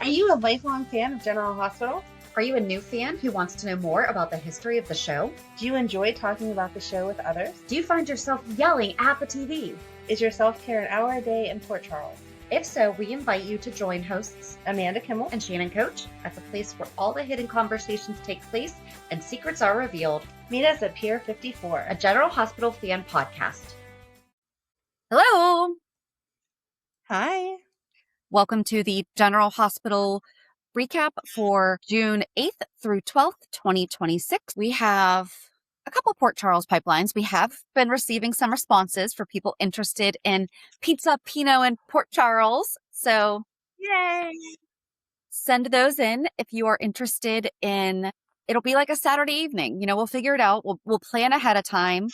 Are you a lifelong fan of General Hospital? Are you a new fan who wants to know more about the history of the show? Do you enjoy talking about the show with others? Do you find yourself yelling at the TV? Is your self-care an hour a day in Port Charles? If so, we invite you to join hosts Amanda Kimmel and Shannon Coach at the place where all the hidden conversations take place and secrets are revealed. Meet us at Pier 54, a General Hospital fan podcast. Hello. Hi. Welcome to the General Hospital recap for June 8th through 12th, 2026. We have a couple Port Charles pipelines. We have been receiving some responses for people interested in pizza, Pinot, and Port Charles. So yay! Send those in if you are interested in. It'll be like a Saturday evening. You know, we'll figure it out. We'll plan ahead of time.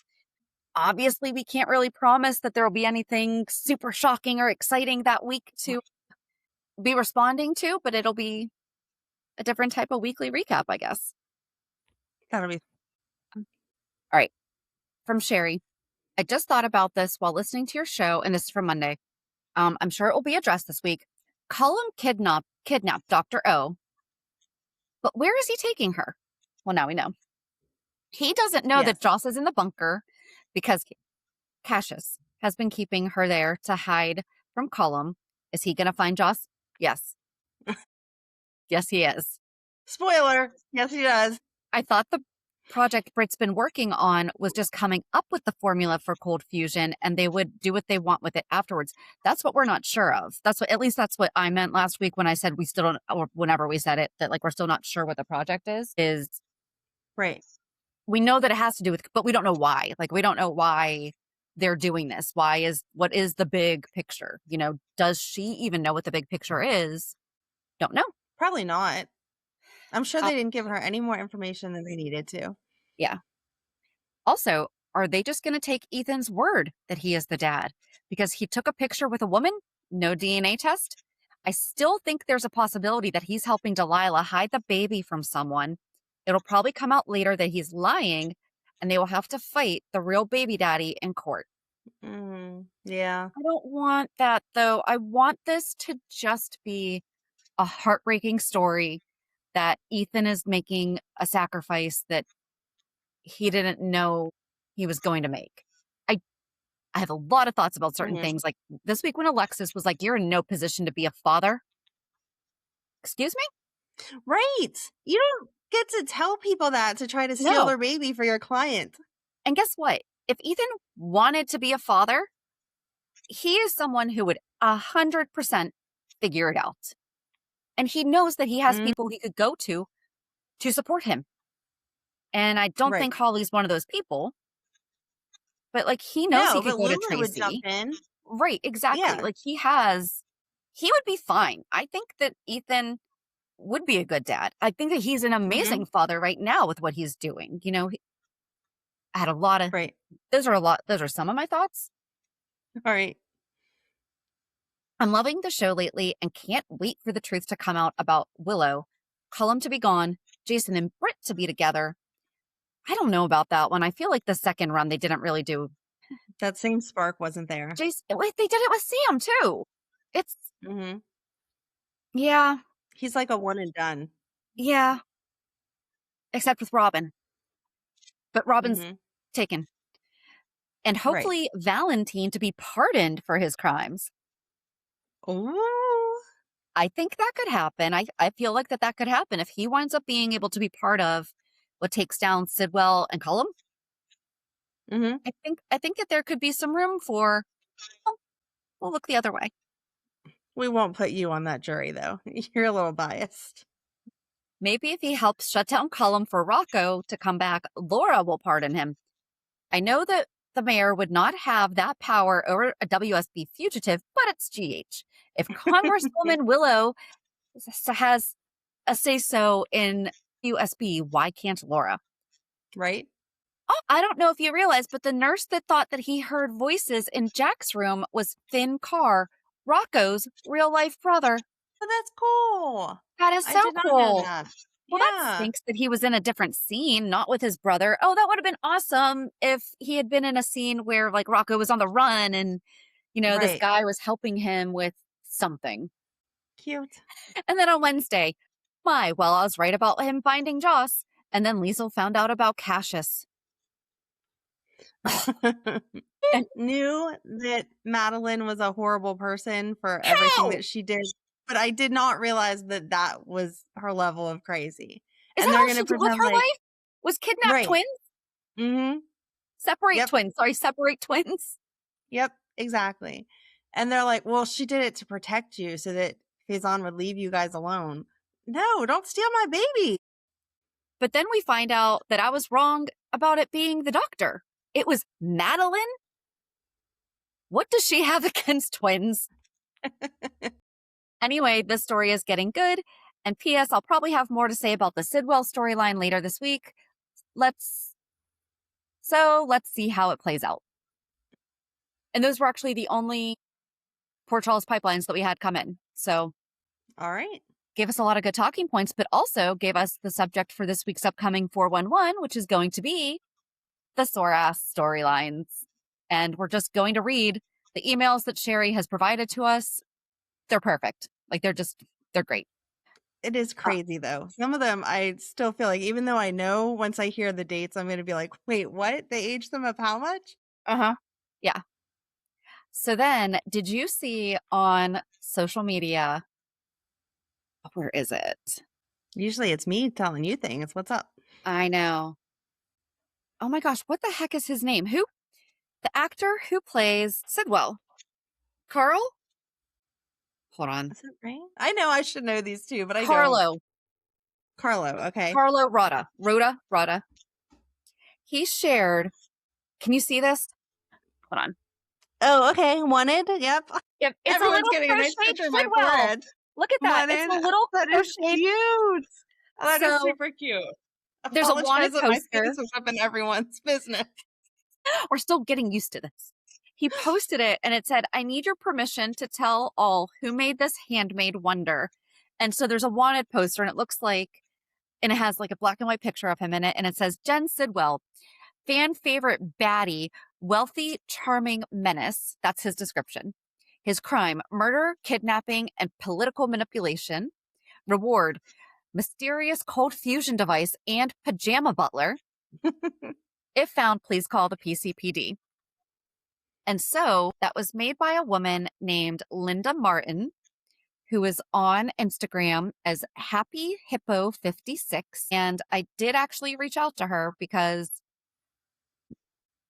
Obviously, we can't really promise that there will be anything super shocking or exciting that week to be responding to, but it'll be a different type of weekly recap, I guess. That'll be all right. From Sherry, I just thought about this while listening to your show, and this is from Monday. I'm sure it will be addressed this week. Cullum kidnapped Dr. O, but where is he taking her? Well, now we know. He doesn't know that Joss is in the bunker because Cassius has been keeping her there to hide from Cullum. Is he going to find Joss? Yes. Yes, he is. Spoiler. Yes, he does. I thought the project Brit's been working on was just coming up with the formula for cold fusion and they would do what they want with it afterwards. That's what we're not sure of. At least that's what I meant last week when I said we still don't, or whenever we said it, that like we're still not sure what the project is. Right. We know that it has to do with, but we don't know why. Like, we don't know why they're doing this. What is the big picture? You know, does she even know what the big picture is? Don't know. Probably not. I'm sure they didn't give her any more information than they needed to. Yeah. Also, are they just going to take Ethan's word that he is the dad? Because he took a picture with a woman, no DNA test. I still think there's a possibility that he's helping Delilah hide the baby from someone. It'll probably come out later that he's lying, and they will have to fight the real baby daddy in court. Yeah. I don't want that, though. I want this to just be a heartbreaking story that Ethan is making a sacrifice that he didn't know he was going to make. I have a lot of thoughts about certain things. Like this week when Alexis was like, you're in no position to be a father. Excuse me? Right. You don't get to tell people that to try to steal their baby for your client. And guess what? If Ethan wanted to be a father, he is someone who would 100% figure it out. And he knows that he has people he could go to support him. And I don't think Holly's one of those people. But like he knows he could go to Tracy. Would jump in. Right, exactly. Yeah. Like he would be fine. I think that Ethan would be a good dad. I think that he's an amazing father right now with what he's doing. You know, I had a lot of those are some of my thoughts. All right. I'm loving the show lately and can't wait for the truth to come out about Willow, Cullum to be gone, Jason and Britt to be together. I don't know about that one. I feel like the second run, they didn't really do. That same spark wasn't there. Jason, wait, they did it with Sam too. It's, yeah. He's like a one and done. Yeah. Except with Robin. But Robin's taken. And hopefully Valentine to be pardoned for his crimes. Oh, I think that could happen. I feel like that could happen if he winds up being able to be part of what takes down Sidwell and Cullum. I think that there could be some room for. We'll look the other way. We won't put you on that jury, though. You're a little biased. Maybe if he helps shut down Cullum for Rocco to come back, Laura will pardon him. I know that the mayor would not have that power over a WSB fugitive, but it's GH. If Congresswoman Willow has a say-so in USB, why can't Laura? Right. Oh, I don't know if you realize, but the nurse that thought that he heard voices in Jack's room was Finn Carr, Rocco's real-life brother. Oh, that's cool. That is so cool. That. Well, that stinks that he was in a different scene, not with his brother. Oh, that would have been awesome if he had been in a scene where, like, Rocco was on the run and, you know, this guy was helping him with something. Cute. And then on Wednesday, I was right about him finding Joss. And then Liesl found out about Cassius. Knew that Madeline was a horrible person for everything that she did, but I did not realize that that was her level of crazy. Is and that they're all going she to did with pretend her like life? Was kidnap right. twins? Mm-hmm. Separate Yep. twins. Sorry, separate twins. Yep, exactly. And they're like, well, she did it to protect you so that Faison would leave you guys alone. No, don't steal my baby. But then we find out that I was wrong about it being the doctor. It was Madeline? What does she have against twins? Anyway, this story is getting good. And P.S., I'll probably have more to say about the Sidwell storyline later this week. Let's see how it plays out. And those were actually the only Port Charles pipelines that we had come in. So, all right. Gave us a lot of good talking points, but also gave us the subject for this week's upcoming 411, which is going to be the sore-ass storylines. And we're just going to read the emails that Sherry has provided to us. They're perfect. Like, they're great. It is crazy, though. Some of them, I still feel like, even though I know once I hear the dates, I'm going to be like, wait, what? They aged them of how much? Uh-huh. Yeah. So then, did you see on social media, where is it? Usually it's me telling you things. What's up? I know. Oh my gosh, what the heck is his name? Who? The actor who plays Sidwell. Carl? Hold on. Is it right? I know I should know these two, but I Carlo. don't. Carlo, okay. Carlo Rhoda. He shared, can you see this? Hold on. Oh, okay. Wanted? Yep. It's Everyone's getting a nice picture of my forehead. Look at that. Wanted? It's a little that is cute. That is super cute. There's a wanted poster. My face was up in everyone's business. We're still getting used to this. He posted it and it said, I need your permission to tell all who made this handmade wonder. And so there's a wanted poster and it looks like, and it has like a black and white picture of him in it. And it says, Jenz Sidwell, fan favorite baddie, wealthy, charming menace. That's his description. His crime, murder, kidnapping, and political manipulation. Reward, mysterious cold fusion device and pajama butler. If found, please call the PCPD. And so that was made by a woman named Linda Martin, who is on Instagram as Happy Hippo 56. And I did actually reach out to her because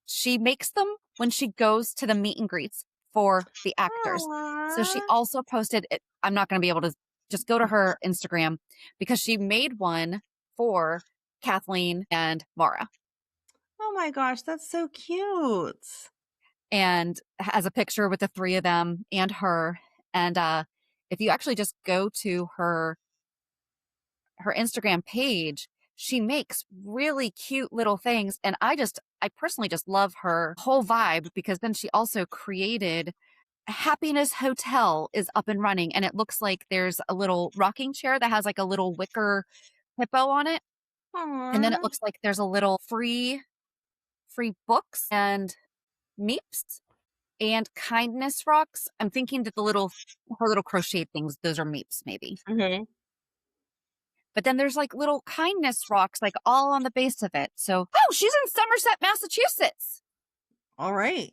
she makes them when she goes to the meet and greets for the actors. Aww. So she also posted it. I'm not going to be able to just go to her Instagram because she made one for Kathleen and Mara. Oh my gosh, that's so cute. And has a picture with the three of them and her. And if you actually just go to her Instagram page, she makes really cute little things. And I personally just love her whole vibe because then she also created Happiness Hotel is up and running. And it looks like there's a little rocking chair that has like a little wicker hippo on it. Aww. And then it looks like there's a little free books and meeps and kindness rocks. I'm thinking that her little crochet things, those are meeps maybe. Mm-hmm. But then there's like little kindness rocks, like all on the base of it. So, she's in Somerset, Massachusetts. All right.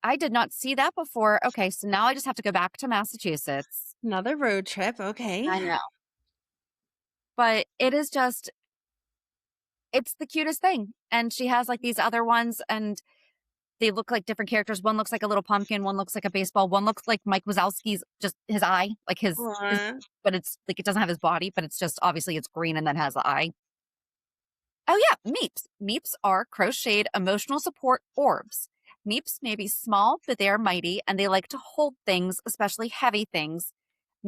I did not see that before. Okay, so now I just have to go back to Massachusetts. Another road trip. Okay. I know. But it is it's the cutest thing. And she has like these other ones and they look like different characters. One looks like a little pumpkin. One looks like a baseball. One looks like Mike Wazowski's, just his eye, like his, but it's like, it doesn't have his body, but it's just, obviously it's green and then has the eye. Oh yeah, meeps. Meeps are crocheted emotional support orbs. Meeps may be small, but they are mighty and they like to hold things, especially heavy things.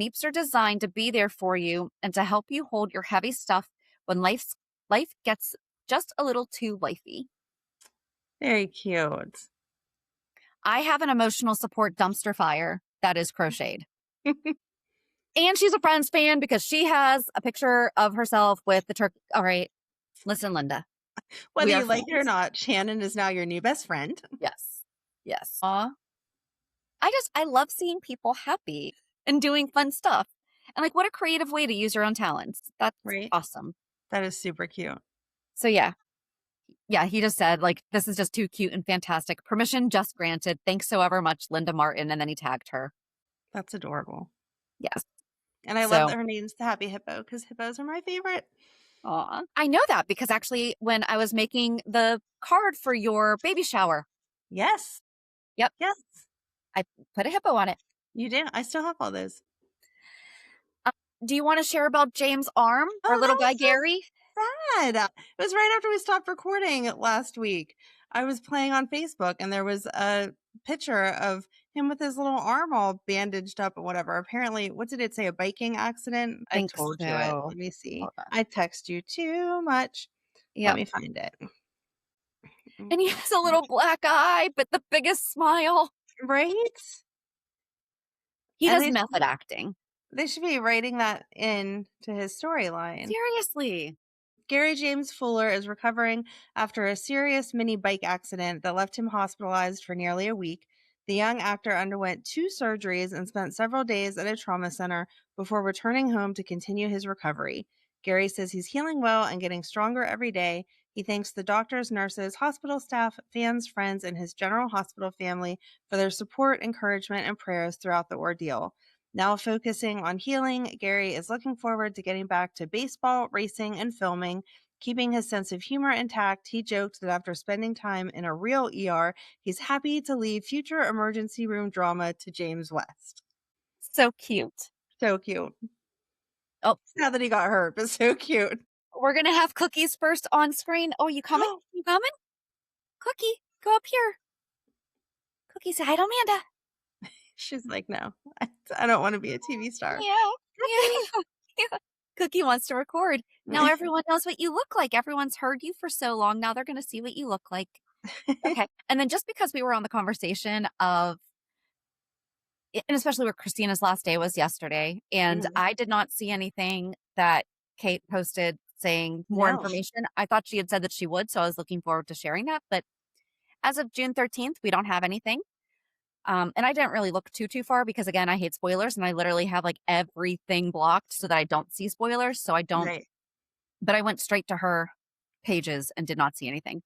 Meeps are designed to be there for you and to help you hold your heavy stuff when life gets just a little too lifey. Very cute. I have an emotional support dumpster fire that is crocheted. And she's a Friends fan because she has a picture of herself with the turkey. All right. Listen, Linda. Whether you like it or not, Shannon is now your new best friend. Yes. Yes. I love seeing people happy. and doing fun stuff. And like, what a creative way to use your own talents. That's Right? awesome. That is super cute. So yeah. Yeah, he just said, like, this is just too cute and fantastic. Permission just granted. Thanks so ever much, Linda Martin. And then he tagged her. That's adorable. Yes. And I love So, that her name's the Happy Hippo because hippos are my favorite. aw. I know that because actually, when I was making the card for your baby shower, Yes. yep, Yes. I put a hippo on it. You did. I still have all those. Do you want to share about James' arm, our Oh, little that guy was so Gary? sad. It was right after we stopped recording last week. I was playing on Facebook and there was a picture of him with his little arm all bandaged up or whatever. Apparently, what did it say? A biking accident? I Think told you it. so. Let me see. Hold on. I text you too much. Let Yep. me find it. And he has a little black eye, but the biggest smile. Right? He And does method acting. they should be writing that in to his storyline. Seriously. Gary James Fuller is recovering after a serious mini bike accident that left him hospitalized for nearly a week. The young actor underwent 2 surgeries and spent several days at a trauma center before returning home to continue his recovery. Gary says he's healing well and getting stronger every day. He thanks the doctors, nurses, hospital staff, fans, friends, and his General Hospital family for their support, encouragement, and prayers throughout the ordeal. Now focusing on healing, Gary is looking forward to getting back to baseball, racing, and filming. Keeping his sense of humor intact, he joked that after spending time in a real ER, he's happy to leave future emergency room drama to James West. So cute. So cute. Oh, Sad that he got hurt, but so cute. we're going to have Cookies first on screen. Oh, you coming? You coming? Cookie, go up here. Cookie, say hi to Amanda. She's like, no, I don't want to be a TV star. Yeah. Cookie wants to record. Now everyone knows what you look like. Everyone's heard you for so long. Now they're going to see what you look like. Okay. And then just because we were on the conversation of, and especially where Kristina's last day was yesterday, and I did not see anything that Kate posted saying more information. I thought she had said that she would, so I was looking forward to sharing that. But as of June 13th, we don't have anything. And I didn't really look too far because, again, I hate spoilers and I literally have like everything blocked so that I don't see spoilers. So I don't, but I went straight to her pages and did not see anything.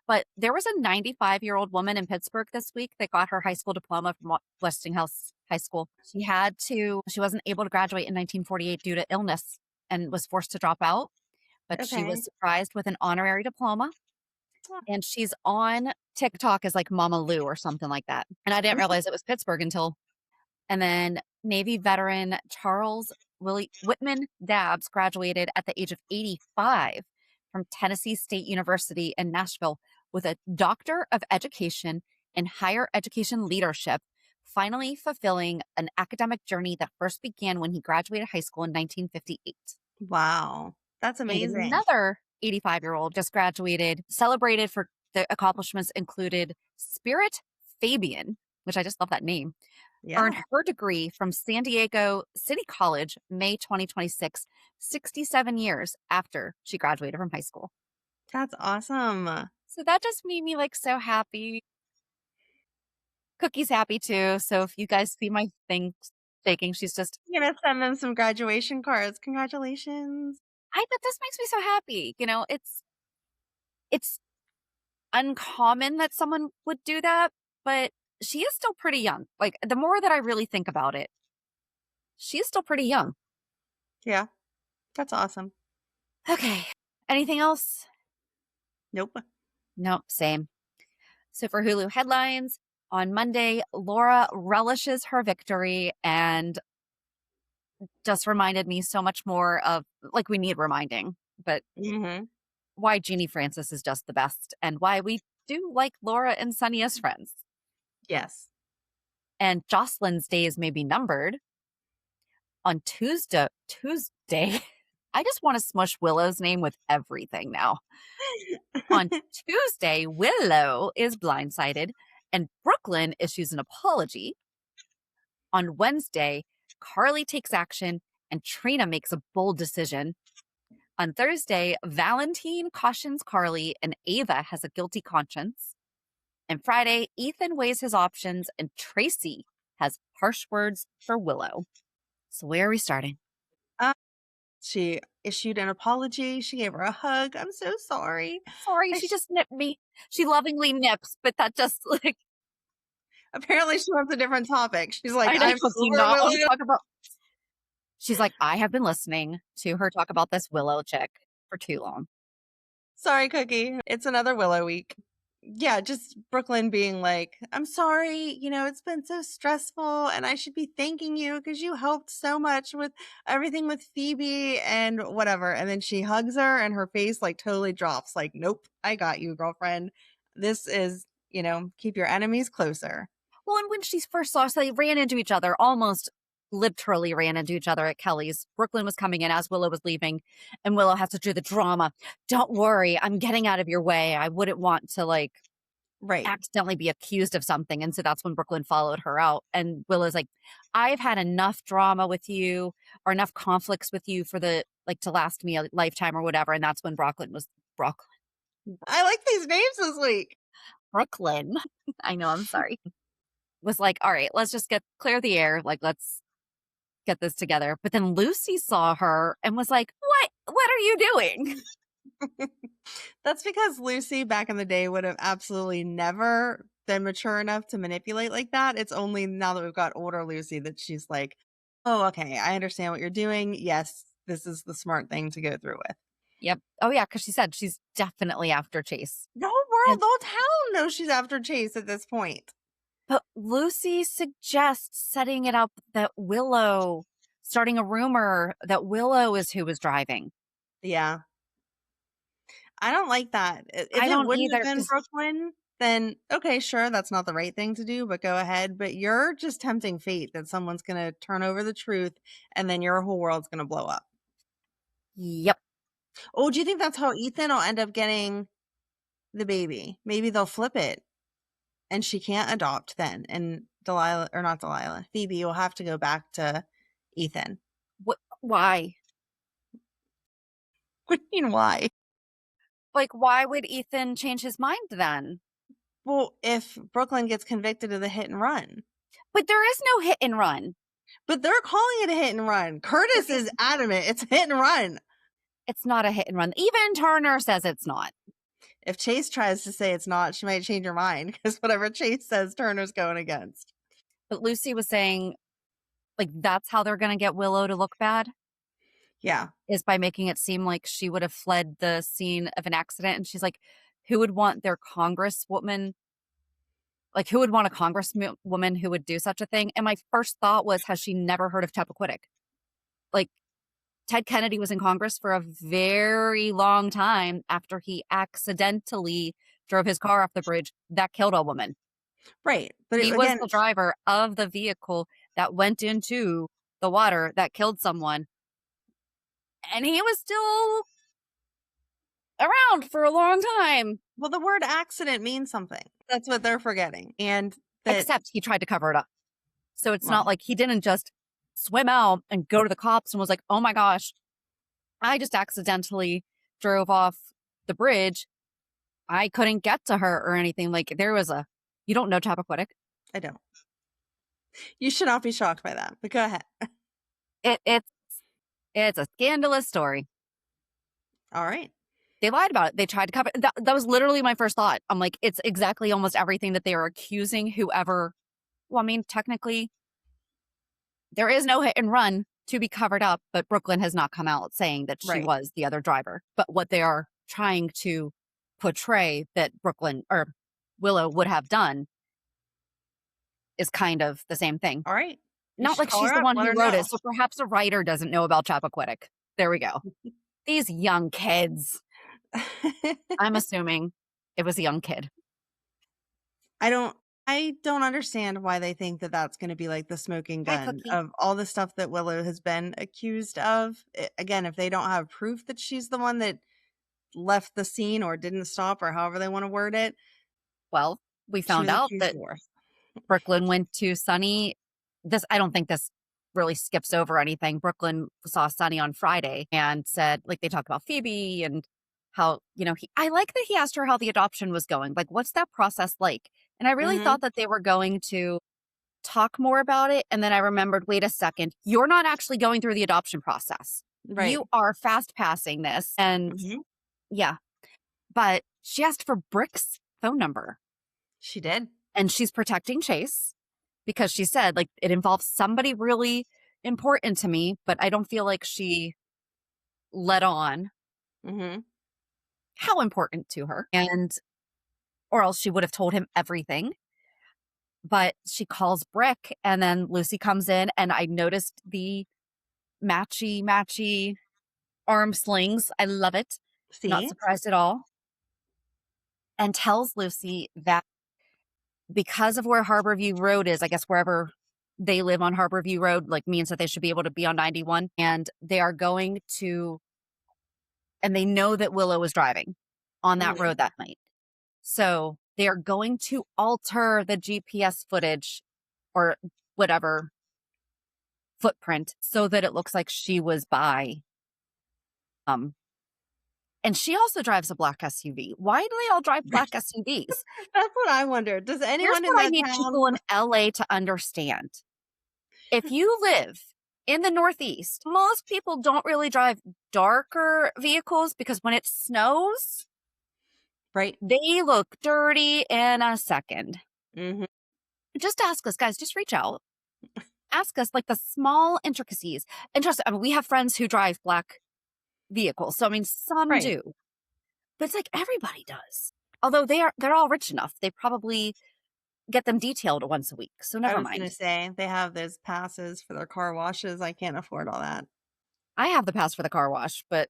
But there was a 95-year-old woman in Pittsburgh this week that got her high school diploma from Westinghouse High School. She wasn't able to graduate in 1948 due to illness and was forced to drop out. But she was surprised with an honorary diploma. And she's on TikTok as like Mama Lou or something like that. And I didn't realize it was Pittsburgh until. And then Navy veteran Charles Whitman Dabbs graduated at the age of 85 from Tennessee State University in Nashville with a Doctor of Education in Higher Education Leadership, finally fulfilling an academic journey that first began when he graduated high school in 1958. Wow. That's amazing. And another 85-year-old just graduated, celebrated for the accomplishments included Spirit Fabian, which I just love that name, earned her degree from San Diego City College, May 2026, 67 years after she graduated from high school. That's awesome. So that just made me like so happy. Cookie's happy too. So if you guys see my thing shaking, she's just gonna send them some graduation cards. Congratulations. But this makes me so happy. You know, it's uncommon that someone would do that, but she is still pretty young. Like, the more that I really think about it, she is still pretty young. Yeah. That's awesome. Okay. Anything else? Nope. Nope. Same. So for Hulu headlines, on Monday, Laura relishes her victory and just reminded me so much more of, like, we need reminding, but why Jeannie Francis is just the best and why we do like Laura and Sunny as friends. Yes. And Josslyn's days may be numbered. On Tuesday, I just want to smush Willow's name with everything now. On Tuesday, Willow is blindsided and Brook Lynn issues an apology. On Wednesday, Carly takes action and Trina makes a bold decision. On Thursday, Valentine cautions Carly and Ava has a guilty conscience. And Friday, Ethan weighs his options and Tracy has harsh words for Willow. So where are we starting? She issued an apology. She gave her a hug. I'm so sorry. Sorry, I she sh- just nipped me. She lovingly nips, but that just like Apparently, she wants a different topic. She's like, I know I'm you over not want to Willow. talk about. She's like, I have been listening to her talk about this Willow chick for too long. Sorry, Cookie. It's another Willow week. Yeah, just Brook Lynn being like, I'm sorry, it's been so stressful and I should be thanking you because you helped so much with everything with Phoebe and whatever. And then she hugs her and her face like totally drops, like, nope, I got you, girlfriend. This is, keep your enemies closer. Well, and when she first saw us, they ran into each other, almost literally ran into each other at Kelly's. Brook Lynn was coming in as Willow was leaving, and Willow has to do the drama. Don't worry, I'm getting out of your way. I wouldn't want to Right. accidentally be accused of something. And so that's when Brook Lynn followed her out. And Willow's like, I've had enough drama with you or enough conflicts with you for to last me a lifetime or whatever. And that's when Brook Lynn. I like these names this week. Brook Lynn. I know, I'm sorry. Was like, all right, let's just clear the air. Like, let's get this together. But then Lucy saw her and was like, what are you doing? That's because Lucy back in the day would have absolutely never been mature enough to manipulate like that. It's only now that we've got older Lucy that she's like, oh, okay, I understand what you're doing. Yes, this is the smart thing to go through with. Yep. Oh, yeah, because she said she's definitely after Chase. The whole world, the whole town knows she's after Chase at this point. But Lucy suggests setting it up that Willow, starting a rumor that Willow is who was driving. Yeah. I don't like that. If I it don't wouldn't have either. been Brook Lynn, then okay, sure, that's not the right thing to do, but go ahead. But you're just tempting fate that someone's going to turn over the truth and then your whole world's going to blow up. Yep. Oh, do you think that's how Ethan will end up getting the baby? Maybe they'll flip it and she can't adopt then. And Phoebe will have to go back to Ethan. Why? What do you mean, why? Like, why would Ethan change his mind then? Well, if Brook Lynn gets convicted of the hit and run. But there is no hit and run. But they're calling it a hit and run. Curtis is adamant it's a hit and run. It's not a hit and run. Even Turner says it's not. If Chase tries to say it's not, she might change her mind because whatever Chase says, Turner's going against. But Lucy was saying, that's how they're going to get Willow to look bad. Yeah. Is by making it seem like she would have fled the scene of an accident. And she's like, who would want their congresswoman? Like, who would want a congresswoman who would do such a thing? And my first thought was, has she never heard of Chappaquiddick? Like, Ted Kennedy was in Congress for a very long time after he accidentally drove his car off the bridge that killed a woman. Right. But he was the driver of the vehicle that went into the water that killed someone. And he was still around for a long time. Well, the word accident means something. That's what they're forgetting. And except he tried to cover it up. So it's not like he didn't just swim out and go to the cops and was like, oh my gosh, I just accidentally drove off the bridge. I couldn't get to her or anything. Like, there was you don't know Chappaquiddick? I don't. You should not be shocked by that, but go ahead. It's a scandalous story. All right. They lied about it. They tried to cover it. That was literally my first thought. I'm like, it's exactly almost everything that they are accusing whoever. Well, I mean, technically, there is no hit and run to be covered up, but Brook Lynn has not come out saying that she was the other driver. But what they are trying to portray that Brook Lynn or Willow would have done is kind of the same thing. All right. Not like she's the one who wrote it, so perhaps a writer doesn't know about Chappaquiddick. There we go. These young kids. I'm assuming it was a young kid. I don't understand why they think that that's going to be like the smoking gun of all the stuff that Willow has been accused of. Again, if they don't have proof that she's the one that left the scene or didn't stop or however they want to word it. Well, we found out that Brook Lynn went to Sunny. I don't think this really skips over anything. Brook Lynn saw Sunny on Friday and said, they talk about Phoebe and how, I like that he asked her how the adoption was going. Like, what's that process like? And I really thought that they were going to talk more about it. And then I remembered, wait a second, you're not actually going through the adoption process. Right. You are fast passing this. And Mhm. yeah, but she asked for Brick's phone number She did. and she's protecting Chase because she said, like, it involves somebody really important to me, but I don't feel like she let on Mhm. how important to her. And, or else she would have told him everything. But she calls Brick and then Lucy comes in and I noticed the matchy arm slings. I love it. Not See? surprised at all. And tells Lucy that because of where Harborview Road is, I guess wherever they live on Harborview Road, like means that they should be able to be on 91. And they are going to, and they know that Willow was driving on that Mhm. road that night. So they are going to alter the GPS footage or whatever footprint so that it looks like she was by um and she also drives a black SUV. Why do they all drive black SUVs? That's what I wondered. Does Here's anyone in what I that need town people in LA to understand. If you live in the Northeast, most people don't really drive darker vehicles because when it snows, Right. they look dirty in a second. Mhm. Just ask us, guys, just reach out. Ask us like the small intricacies. And trust, I mean, we have friends who drive black vehicles. So I mean, some Right. do. But it's like everybody does. Although they're all rich enough. They probably get them detailed once a week. So I never was gonna mind. say, they have those passes for their car washes. I can't afford all that. I have the pass for the car wash, but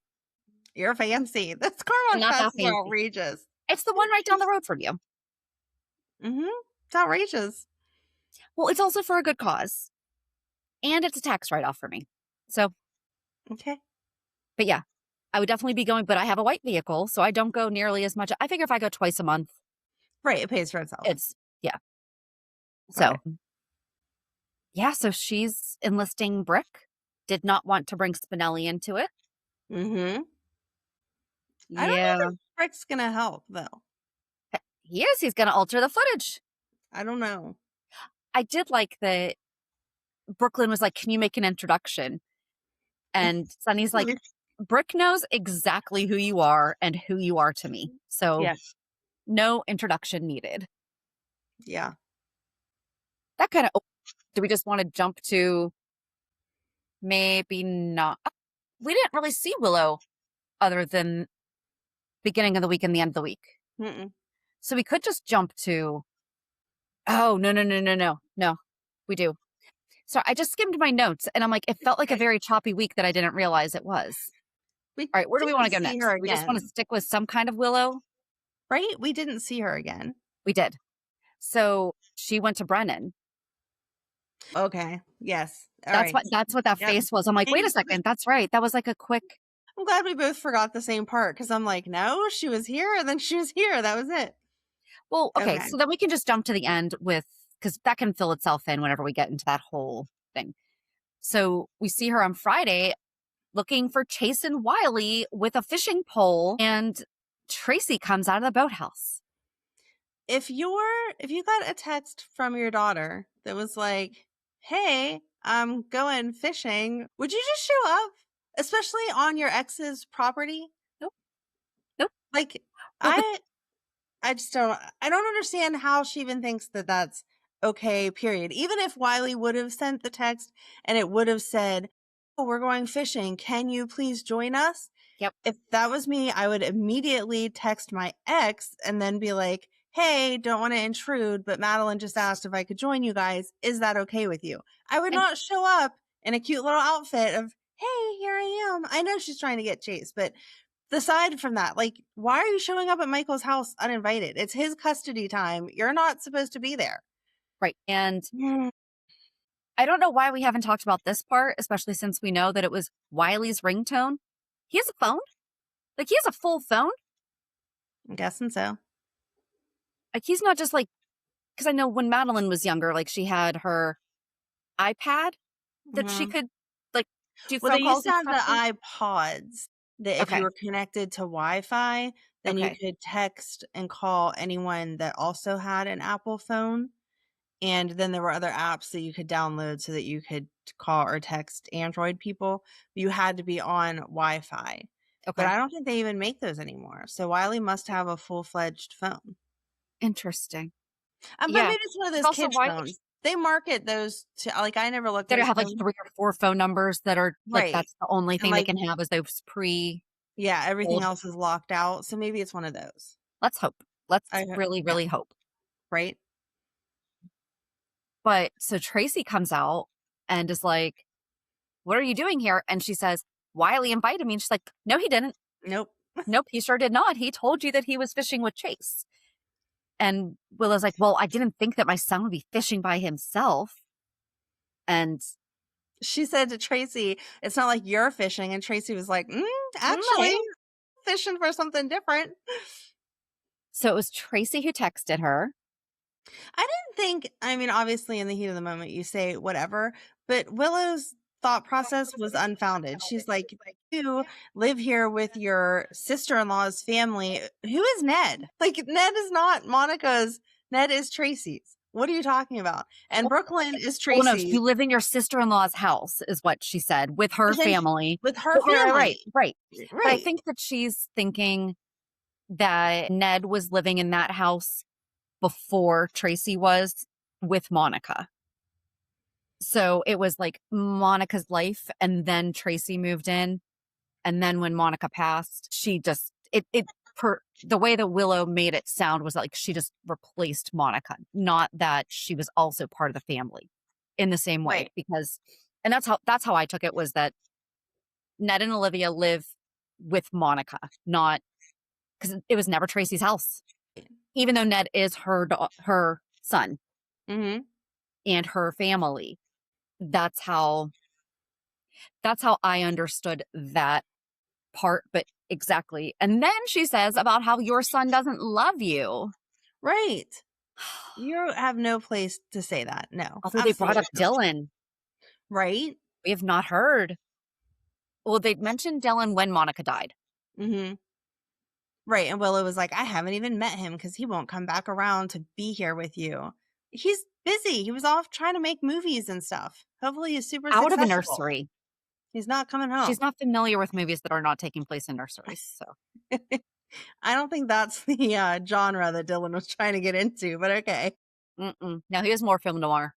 You're fancy. Those car I'm wash not that passes are fancy. outrageous. It's the one right down the road from you. Mhm. It's outrageous. Well, it's also for a good cause. And it's a tax write-off for me. So, Okay. but yeah, I would definitely be going, but I have a white vehicle, so I don't go nearly as much. I figure if I go twice a month, Right, it pays for itself. it's, yeah. Got So, it. yeah, so she's enlisting Brick. Did not want to bring Spinelli into it. Mhm. I don't know Yeah. if Rick's gonna help, though. He is. He's going to alter the footage. I don't know. I did like that Brook Lynn was like, can you make an introduction? And Sunny's like, Brick knows exactly who you are and who you are to me. So Yeah. no introduction needed. Yeah. That kind of, do we just want to jump to maybe not? We didn't really see Willow other than beginning of the week and the end of the week. Mm-mm. So we could just jump to, oh, no, we do. So I just skimmed my notes and I'm like, it felt like a Okay. very choppy week that I didn't realize it was. We All right, where do we want didn't to go see next? her We just want to again, stick with some kind of Willow? right? We didn't see her again. We did. So she went to Brennan. Okay. Yes. All right. That's what that Yep. face was. I'm like, wait a second, that's right. That was like a quick. I'm glad we both forgot the same part because I'm like, no, she was here and then she was here. That was it. Well, okay, Okay. so then we can just jump to the end with because that can fill itself in whenever we get into that whole thing. So we see her on Friday looking for Chase and Wiley with a fishing pole, and Tracy comes out of the boathouse. If you got a text from your daughter that was like, "Hey, I'm going fishing," would you just show up, especially on your ex's property? Nope. Nope. Like, Well, I I just don't understand how she even thinks that that's okay, period. Even if Wiley would have sent the text and it would have said, "Oh, we're going fishing. Can you please join us?" yep. If that was me, I would immediately text my ex and then be like, "Hey, don't want to intrude, but Madeline just asked if I could join you guys. Is that okay with you?" I would And not show up in a cute little outfit of, "Hey, here I am." I know she's trying to get Chase, but aside from that, like, why are you showing up at Michael's house uninvited? It's his custody time. You're not supposed to be there. right. And Mm, I don't know why we haven't talked about this part, especially since we know that it was Wiley's ringtone. He has a phone. Like he has a full phone. I'm guessing so. Like he's not just like because I know when Madeline was younger, like she had her iPad that she Mhm. could like do Well, they phone used calls to and have the stuff to. iPods that if you Okay. were connected to Wi-Fi, then you Okay. could text and call anyone that also had an Apple phone. And then there were other apps that you could download so that you could call or text Android people. You had to be on Wi-Fi. But Okay. I don't think they even make those anymore. So Wiley must have a full-fledged phone. Interesting. But Yeah. maybe it's one of It's those also kids' why phones. They market those to, like, I never looked did at it his have like phone. 3 or 4 phone numbers that are like Right. that's the only And thing they like, can have is those pre-old? yeah, everything else is locked out. So maybe it's one of those. Let's hope. Let's really, Yeah, really hope. right? But so Tracy comes out and is like, "What are you doing here?" And she says, "Wiley invited me." And she's like, "No, he didn't. Nope. Nope, he sure did not. He told you that he was fishing with Chase." And Willow's like, "Well, I didn't think that my son would be fishing by himself." And She said to Tracy, "It's not like you're fishing." And Tracy was like, no. actually, fishing for something different. So it was Tracy who texted her. I didn't think, I mean, obviously in the heat of the moment, you say whatever, but Willow's thought process was unfounded. She's like, you live here with your sister-in-law's family. Who is Ned? Like, Ned is not Monica's. Ned is Tracy's. What are you talking about? And Well, Brook Lynn is oh no, Tracy. you live in your sister-in-law's house, is what she said, with her But then family. with her Well, right, right, family. right. But I Right. think that she's thinking that Ned was living in that house before Tracy was with Monica. So it was like Monica's life, and then Tracy moved in. And then when Monica passed, she just, the way that Willow made it sound was like she just replaced Monica, not that she was also part of the family in the same way. Right. Because, and that's how I took it, was that Ned and Olivia live with Monica, not, because it was never Tracy's house, even though Ned is her son Mm-hmm. and her family. That's how I understood that part, but exactly. And then she says about how your son doesn't love you. Right. You have no place to say that. No, Although they brought absolutely up not. Dylan. Right. We have not heard. Well, they mentioned Dylan when Monica died. Mm-hmm. Right. And Willow was like, I haven't even met him because he won't come back around to be here with you. He's busy. He was off trying to make movies and stuff. Hopefully he's super Out of a successful. nursery. He's not coming She's home. not familiar with movies that are not taking place in nurseries. So I don't think that's the genre that Dylan was trying to get into, but okay. no, he was more film noir.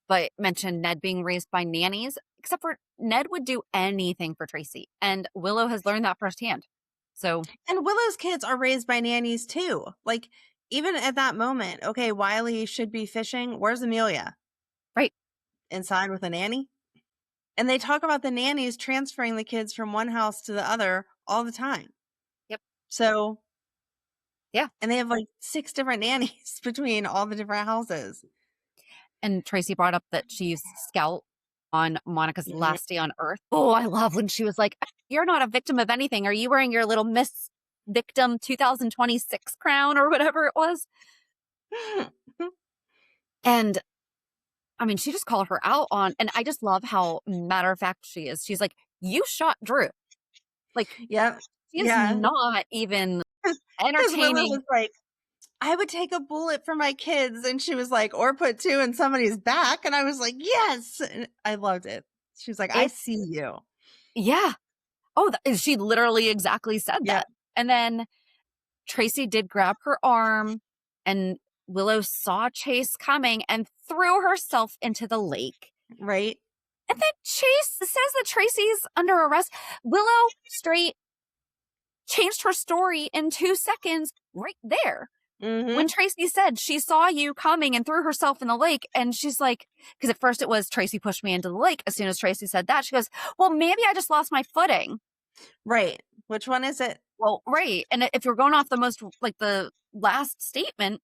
But mentioned Ned being raised by nannies, except for Ned would do anything for Tracy. And Willow has learned that firsthand. So, And Willow's kids are raised by nannies too. Like, even at that moment, okay, Wiley should be fishing. Where's Amelia? right. Inside with a nanny? And they talk about the nannies transferring the kids from one house to the other all the time. Yep. So, Yeah. and they have like 6 different nannies between all the different houses. And Tracy brought up that she used Scout on Monica's Mhm. last day on Earth. Oh, I love when she was like, "You're not a victim of anything. Are you wearing your little Miss Victim 2026 crown or whatever it was?" And I mean, she just called her out on, and I just love how matter of fact she is. She's like, "You shot Drew." Like, Yep. she is Yeah. not even Because Willow entertaining. was like, I would take a bullet for my kids. And she was like, or put 2 in somebody's back. And I was like, yes. And I loved it. She was like, I It's, see you. yeah. Oh, she literally exactly said Yeah. that. And then Tracy did grab her arm, and Willow saw Chase coming and threw herself into the lake. Right. And then Chase says that Tracy's under arrest. Willow straight changed her story in 2 seconds right there. Mm-hmm. When Tracy said she saw you coming and threw herself in the lake, and she's like, because at first it was Tracy pushed me into the lake. As soon as Tracy said that, she goes, well, maybe I just lost my footing. Right. Which one is it? Well, right. And if you're going off the most, like the last statement,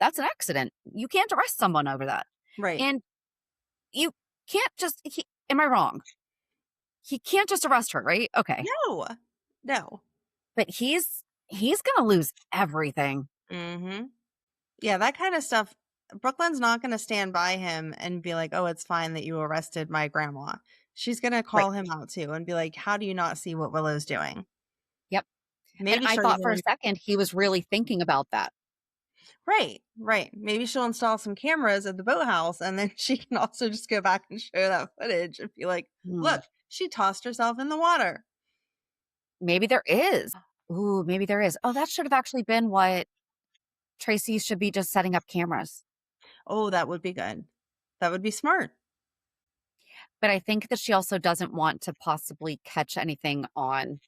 that's an accident. You can't arrest someone over that. Right. And you can't just, am I wrong? He can't just arrest her, right? Okay. No. But he's going to lose everything. Mm-hmm. Yeah, that kind of stuff. Brooklyn's not going to stand by him and be like, oh, it's fine that you arrested my grandma. She's going to call him out too and be like, how do you not see what Willow's doing? Yep. Maybe And I thought for a second he was really thinking about that. Right, right. Maybe she'll install some cameras at the boathouse, and then she can also just go back and show that footage and be like, Hmm. look, she tossed herself in the water. Maybe there is. Ooh, maybe there is. Oh, that should have actually been what Tracy should be, just setting up cameras. Oh, that would be good. That would be smart. But I think that she also doesn't want to possibly catch anything on.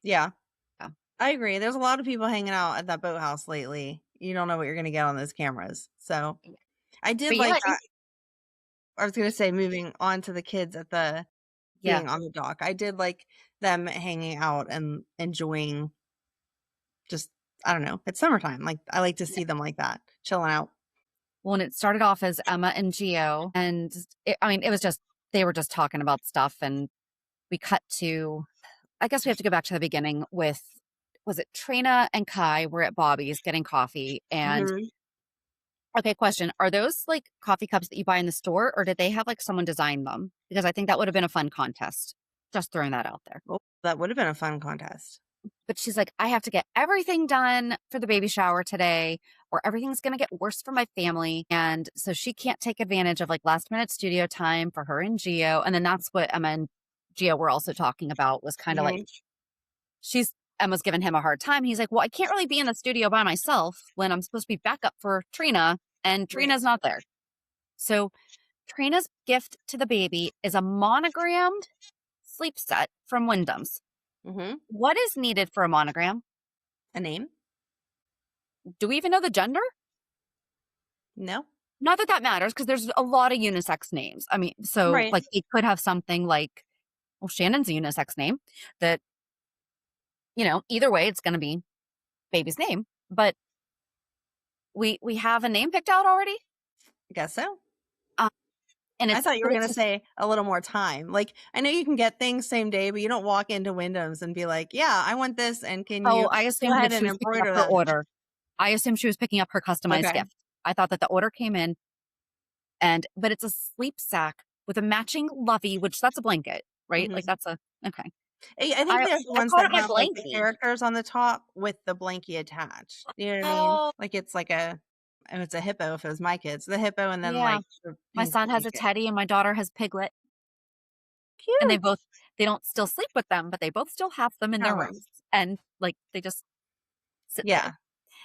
Yeah, Yeah. I agree. There's a lot of people hanging out at that boathouse lately. You don't know what you're going to get on those cameras. So I did But yeah, like that. I was going to say, moving on to the kids at the yeah. being on the dock. I did like them hanging out and enjoying just, I don't know, it's summertime. Like, I like to see them like that, chilling out. Well, and it started off as Emma and Gio, and it was just, they were just talking about stuff, and we cut to, I guess we have to go back to the beginning with, was it Trina and Kai were at Bobby's getting coffee, and Hmm. okay, question, are those like coffee cups that you buy in the store, or did they have like someone design them? Because I think that would have been a fun contest. Just throwing that out there. Oh, that would have been a fun contest. But she's like, I have to get everything done for the baby shower today, or everything's going to get worse for my family. And so she can't take advantage of like last minute studio time for her and Gio. And then that's what Emma and Gio were also talking about, was kind of like, Hmm. Emma's giving him a hard time. He's like, well, I can't really be in the studio by myself when I'm supposed to be backup for Trina, and Right. Trina's not there. So Trina's gift to the baby is a monogrammed sleep set from Wyndham's. Hmm. What is needed for a monogram? A name? Do we even know the gender? No. Not that that matters, because there's a lot of unisex names. I mean, so Right. like it could have something like, well, Shannon's a unisex name that, either way, it's going to be baby's name. But we have a name picked out already. I guess so. Uh, and I it's, thought you were but going it's to just, say a little more time. Like, I know you can get things same day, but you don't walk into Wyndham's and be like, yeah, I want this. And can oh, you I go assumed ahead that she and was picking up embroider her that? order. I assumed she was picking up her customized Okay. gift. I thought that the order came in, but it's a sleep sack with a matching lovey, which that's a blanket, right? Like Hmm. that's okay. I think I they're the I ones called that it my have like the blankie. characters on the top with the blankie attached. You know what I mean? Oh, Like it's like it's a hippo if it was my kids. The hippo and then yeah. like the My pink son has a blanket. teddy and my daughter has Piglet. And Cute. they don't still sleep with them, but they both still have them in their Have 'em. rooms. And like they just sit Yeah. there.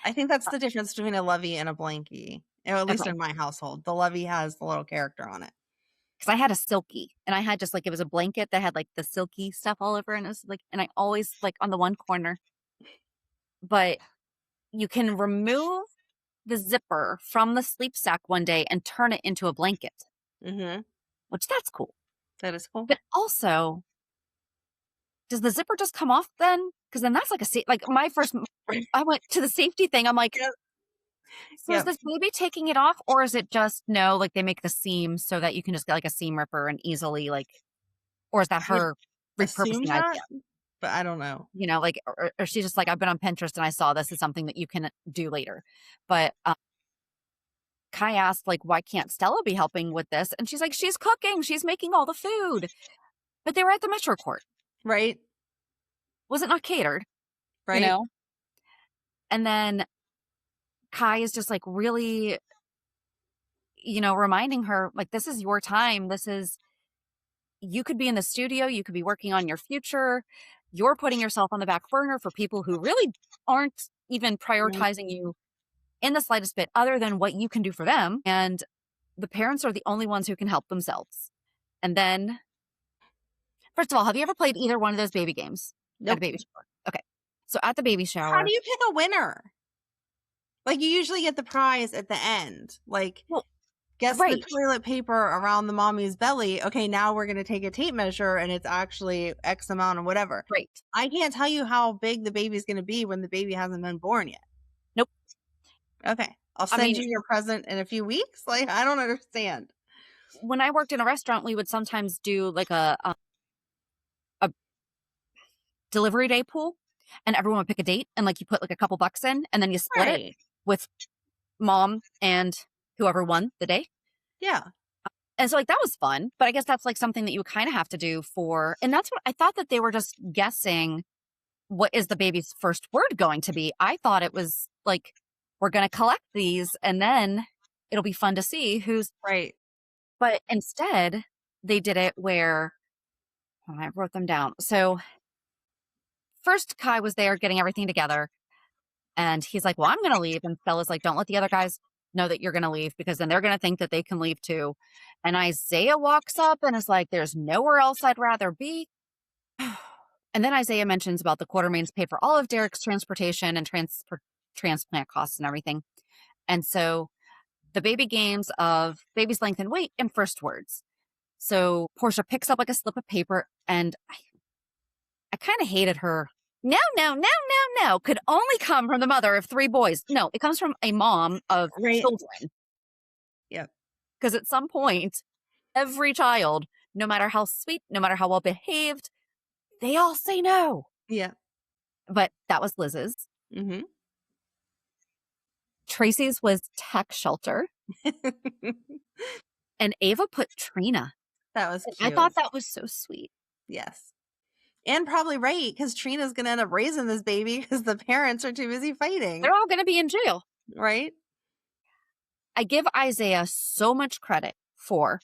I think that's Uh, the difference between a lovey and a blankie. At least okay. in my household. The lovey has the little character on it. Because I had a silky, and I had just like, it was a blanket that had like the silky stuff all over, and it was like, and I always like on the one corner, but you can remove the zipper from the sleep sack one day and turn it into a blanket, Mm-hmm. which that's cool. That is cool. But also, does the zipper just come off then? Because then that's like like my first, I went to the safety thing. I'm like, Yep. so is Yep. this baby taking it off, or is it just, no, like they make the seam so that you can just get like a seam ripper and easily like, or is that I would her assume repurposing that, idea? but I don't know. Like, or she's just like, I've been on Pinterest and I saw this is something that you can do later. But Kai asked, like, why can't Stella be helping with this? And she's like, she's cooking, she's making all the food. But they were at the Metro Court. Right? Was it not catered? Right? And then Kai is just like really, reminding her, like, this is your time. You could be in the studio, you could be working on your future. You're putting yourself on the back burner for people who really aren't even Mhm. prioritizing you in the slightest bit, other than what you can do for them. And the parents are the only ones who can help themselves. And then, first of all, have you ever played either one of those baby games at a Nope. baby shower? Okay. So at the baby How shower, do you pick a winner? Like, you usually get the prize at the end. Like, well, guess the right, toilet paper around the mommy's belly. Okay, now we're going to take a tape measure and it's actually X amount or whatever. right. I can't tell you how big the baby's going to be when the baby hasn't been born yet. Nope. Okay. I'll I send mean, you your present in a few weeks. Like, I don't understand. when I worked in a restaurant, we would sometimes do like a delivery day pool, and everyone would pick a date, and like you put like a couple bucks in, and then you split it Right. with mom and whoever won the day. Yeah. And so like that was fun, but I guess that's like something that you kind of have to do and that's what I thought, that they were just guessing what is the baby's first word going to be. I thought it was like we're going to collect these and then it'll be fun to see who's. Right. But instead, they did it where I wrote them down. So first, Kai was there getting everything together. And he's like, well, I'm going to leave. And Stella's like, don't let the other guys know that you're going to leave because then they're going to think that they can leave too. And Isaiah walks up and is like, there's nowhere else I'd rather be. And then Isaiah mentions about the Quartermaines pay for all of Derek's transportation and transplant costs and everything. And so the baby games of baby's length and weight and first words. So Portia picks up like a slip of paper and I kind of hated her. No, could only come from the mother of 3 boys. No, it comes from a mom of children. Yep. Because at some point, every child, no matter how sweet, no matter how well behaved, they all say no. Yeah. But that was Liz's. Mm-hmm. Tracy's was tech shelter. And Ava put Trina. That was cute. I thought that was so sweet. Yes. And probably right, because Trina's going to end up raising this baby because the parents are too busy fighting. They're all going to be in jail. Right? I give Isaiah so much credit for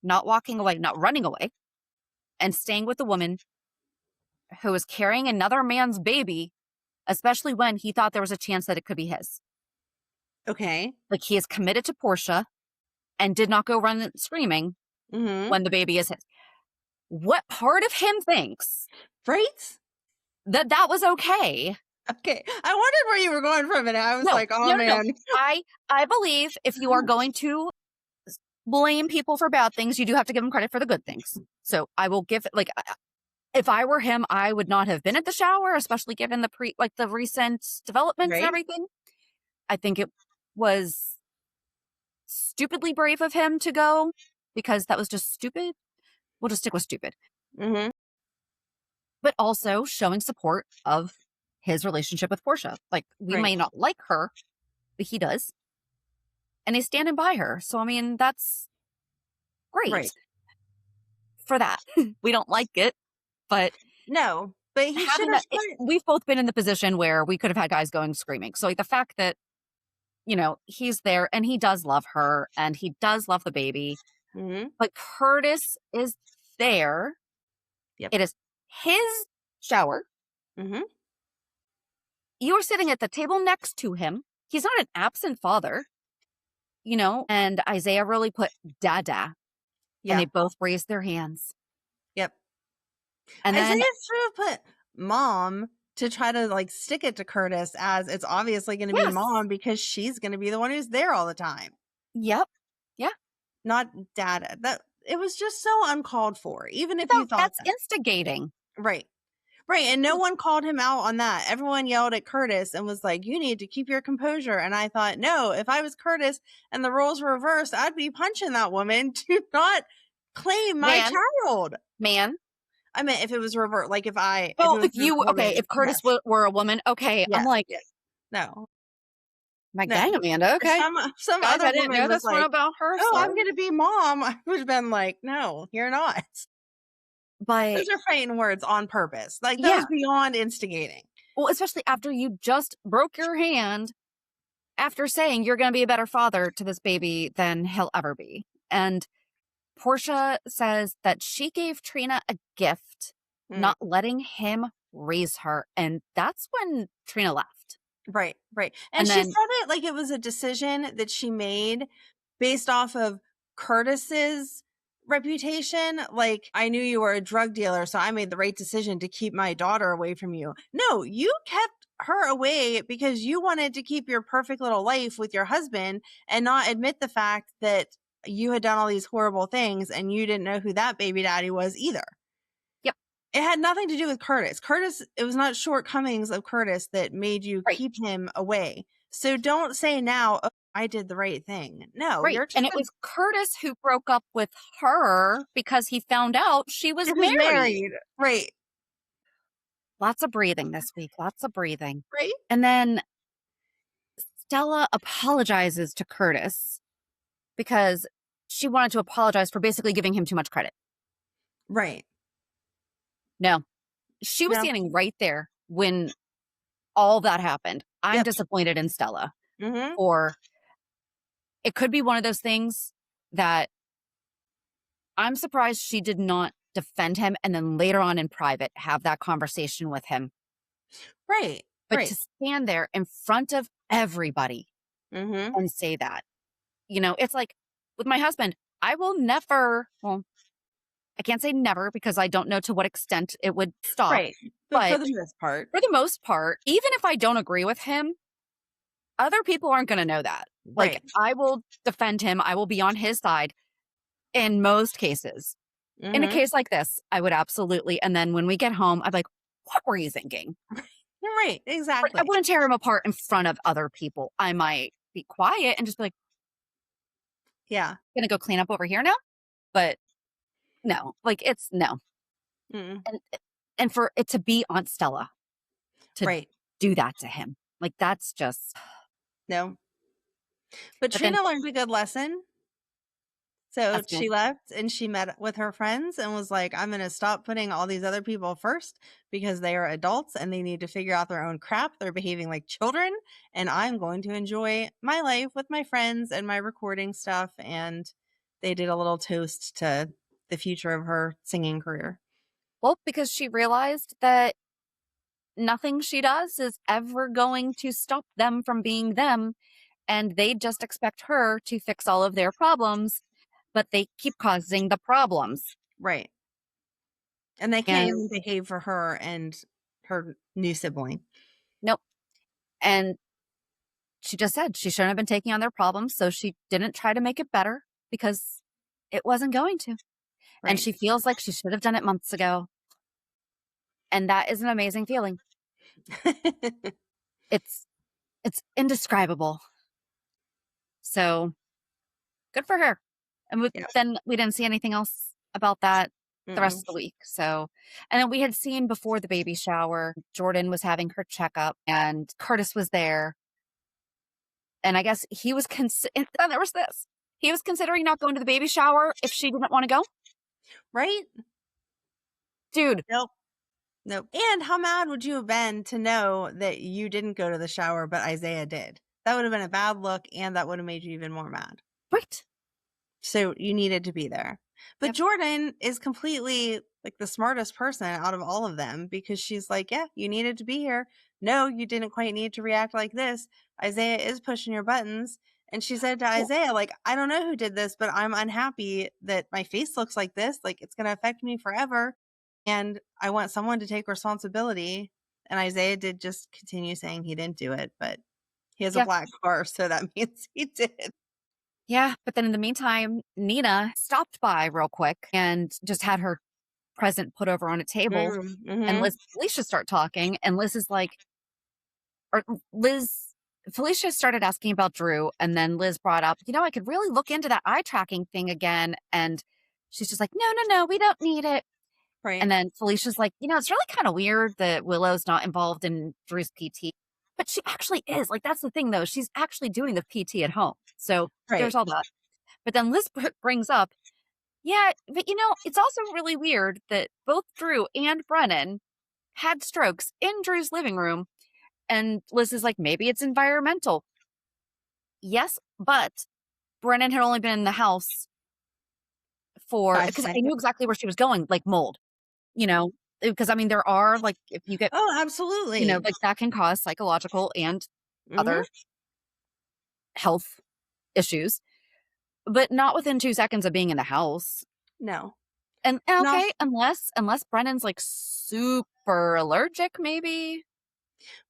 not walking away, not running away, and staying with the woman who was carrying another man's baby, especially when he thought there was a chance that it could be his. Okay. Like he is committed to Portia and did not go run screaming when the baby is his. What part of him thinks that was okay? Okay. I wondered where you were going from it. I was like, oh, man. No. I believe if you are going to blame people for bad things, you do have to give them credit for the good things. So I will give it, like, if I were him, I would not have been at the shower, especially given the recent developments and everything. I think it was stupidly brave of him to go because that was just stupid. We'll just stick with stupid. Mm-hmm. But also showing support of his relationship with Portia. Like, we may not like her, but he does. And he's standing by her. So, I mean, that's great for that. We don't like it, but... No, but he should have... We've both been in the position where we could have had guys going screaming. So, like, the fact that, you know, he's there and he does love her and he does love the baby. Mm-hmm. But Curtis is there. Yep. It is his shower. Mm-hmm. You are sitting at the table next to him. He's not an absent father, you know, and Isaiah really put dada. Yeah. And they both raised their hands. Yep. And Isaiah then should have put mom to try to like stick it to Curtis as it's obviously going to be mom because she's going to be the one who's there all the time. Yep. Yeah. Not dada. That it was just so uncalled for. Even if you thought that's instigating. Right. Right. And no one called him out on that. Everyone yelled at Curtis and was like, you need to keep your composure. And I thought, no, if I was Curtis and the roles were reversed, I'd be punching that woman to not claim my child. I meant if it was reversed, like if I. Well, if Curtis were a woman, okay. Yes. I'm like, no. Dang, Amanda, okay. Some guys, other I didn't know this one about her. Oh, I'm going to be mom. I would have been like, no, you're not. But those are fighting words on purpose. Like, that was beyond instigating. Well, especially after you just broke your hand after saying you're going to be a better father to this baby than he'll ever be. And Portia says that she gave Trina a gift, not letting him raise her. And that's when Trina left. Right. And she said it like it was a decision that she made based off of Curtis's reputation. Like, I knew you were a drug dealer, so I made the right decision to keep my daughter away from you. No, you kept her away because you wanted to keep your perfect little life with your husband and not admit the fact that you had done all these horrible things and you didn't know who that baby daddy was either. It had nothing to do with Curtis. It was not shortcomings of Curtis that made you keep him away. So don't say now, oh, I did the right thing. No. And it was Curtis who broke up with her because he found out she was married. Right. Lots of breathing this week. Lots of breathing. Right. And then Stella apologizes to Curtis because she wanted to apologize for basically giving him too much credit. Right. No, she was standing right there when all that happened. I'm disappointed in Stella. Mm-hmm. Or it could be one of those things that I'm surprised she did not defend him and then later on in private have that conversation with him. Right. But to Right. stand there in front of everybody Mm-hmm. and say that, it's like with my husband, I will never, well, I can't say never because I don't know to what extent it would stop. Right. But for But the most part. for the most part, even if I don't agree with him, other people aren't going to know that. Like, Right. I will defend him. I will be on his side in most cases. In a Mm-hmm. case like this, I would absolutely. And then when we get home, I'm like, what were you thinking? You're right. But I Exactly. wouldn't tear him apart in front of other people. I might be quiet and just be like, Yeah. gonna go clean up over here now. But no, like it's no. Mm-mm. And for it to be Aunt Stella to Right. do that to him, like that's just. No. But But then Trina learned a good lesson. So that's good. she left and she met with her friends and was like, I'm going to stop putting all these other people first because they are adults and they need to figure out their own crap. They're behaving like children. And I'm going to enjoy my life with my friends and my recording stuff. And they did a little toast to the future of her singing career. Well, because she realized that nothing she does is ever going to stop them from being them. And they just expect her to fix all of their problems, but they keep causing the problems. Right. And they can't And even behave for her and her new sibling. nope. And she just said she shouldn't have been taking on their problems. So she didn't try to make it better because it wasn't going to. And Right. she feels like she should have done it months ago. And that is an amazing feeling. It's indescribable. So good for her. And Yeah. then we didn't see anything else about that the rest Mm-mm. of the week. So, and then we had seen before the baby shower, Jordan was having her checkup and Curtis was there. And I guess he was, and there was this. He was considering not going to the baby shower if she didn't want to go. Right? Dude, Nope. Nope. And how mad would you have been to know that you didn't go to the shower, but Isaiah did? That would have been a bad look, and that would have made you even more mad. right. So you needed to be there. But Yep. Jordan is completely like the smartest person out of all of them because she's like, yeah, you needed to be here. No, you didn't quite need to react like this. Isaiah is pushing your buttons. And she said to Isaiah, like, I don't know who did this, but I'm unhappy that my face looks like this. Like, it's going to affect me forever. And I want someone to take responsibility. And Isaiah did just continue saying he didn't do it, but he has a Yeah. black car, so that means he did. Yeah. But then in the meantime, Nina stopped by real quick and just had her present put over on a table. And Mm-hmm. Liz and Felicia start talking. And Liz is like, or Felicia started asking about Drew. And then Liz brought up, I could really look into that eye tracking thing again. And she's just like, no, we don't need it. Right. And then Felicia's like, it's really kind of weird that Willow's not involved in Drew's PT. But she actually is. Like, that's the thing, though. She's actually doing the PT at home. So there's all that. But then Liz brings up, yeah, but it's also really weird that both Drew and Brennan had strokes in Drew's living room. And Liz is like, maybe it's environmental. Yes, but Brennan had only been in the house because I knew exactly where she was going, like mold, because there are like, if you get, Oh, absolutely. like that can cause psychological and other health issues, but not within 2 seconds of being in the house. No. And No. okay, unless Brennan's like super allergic, maybe.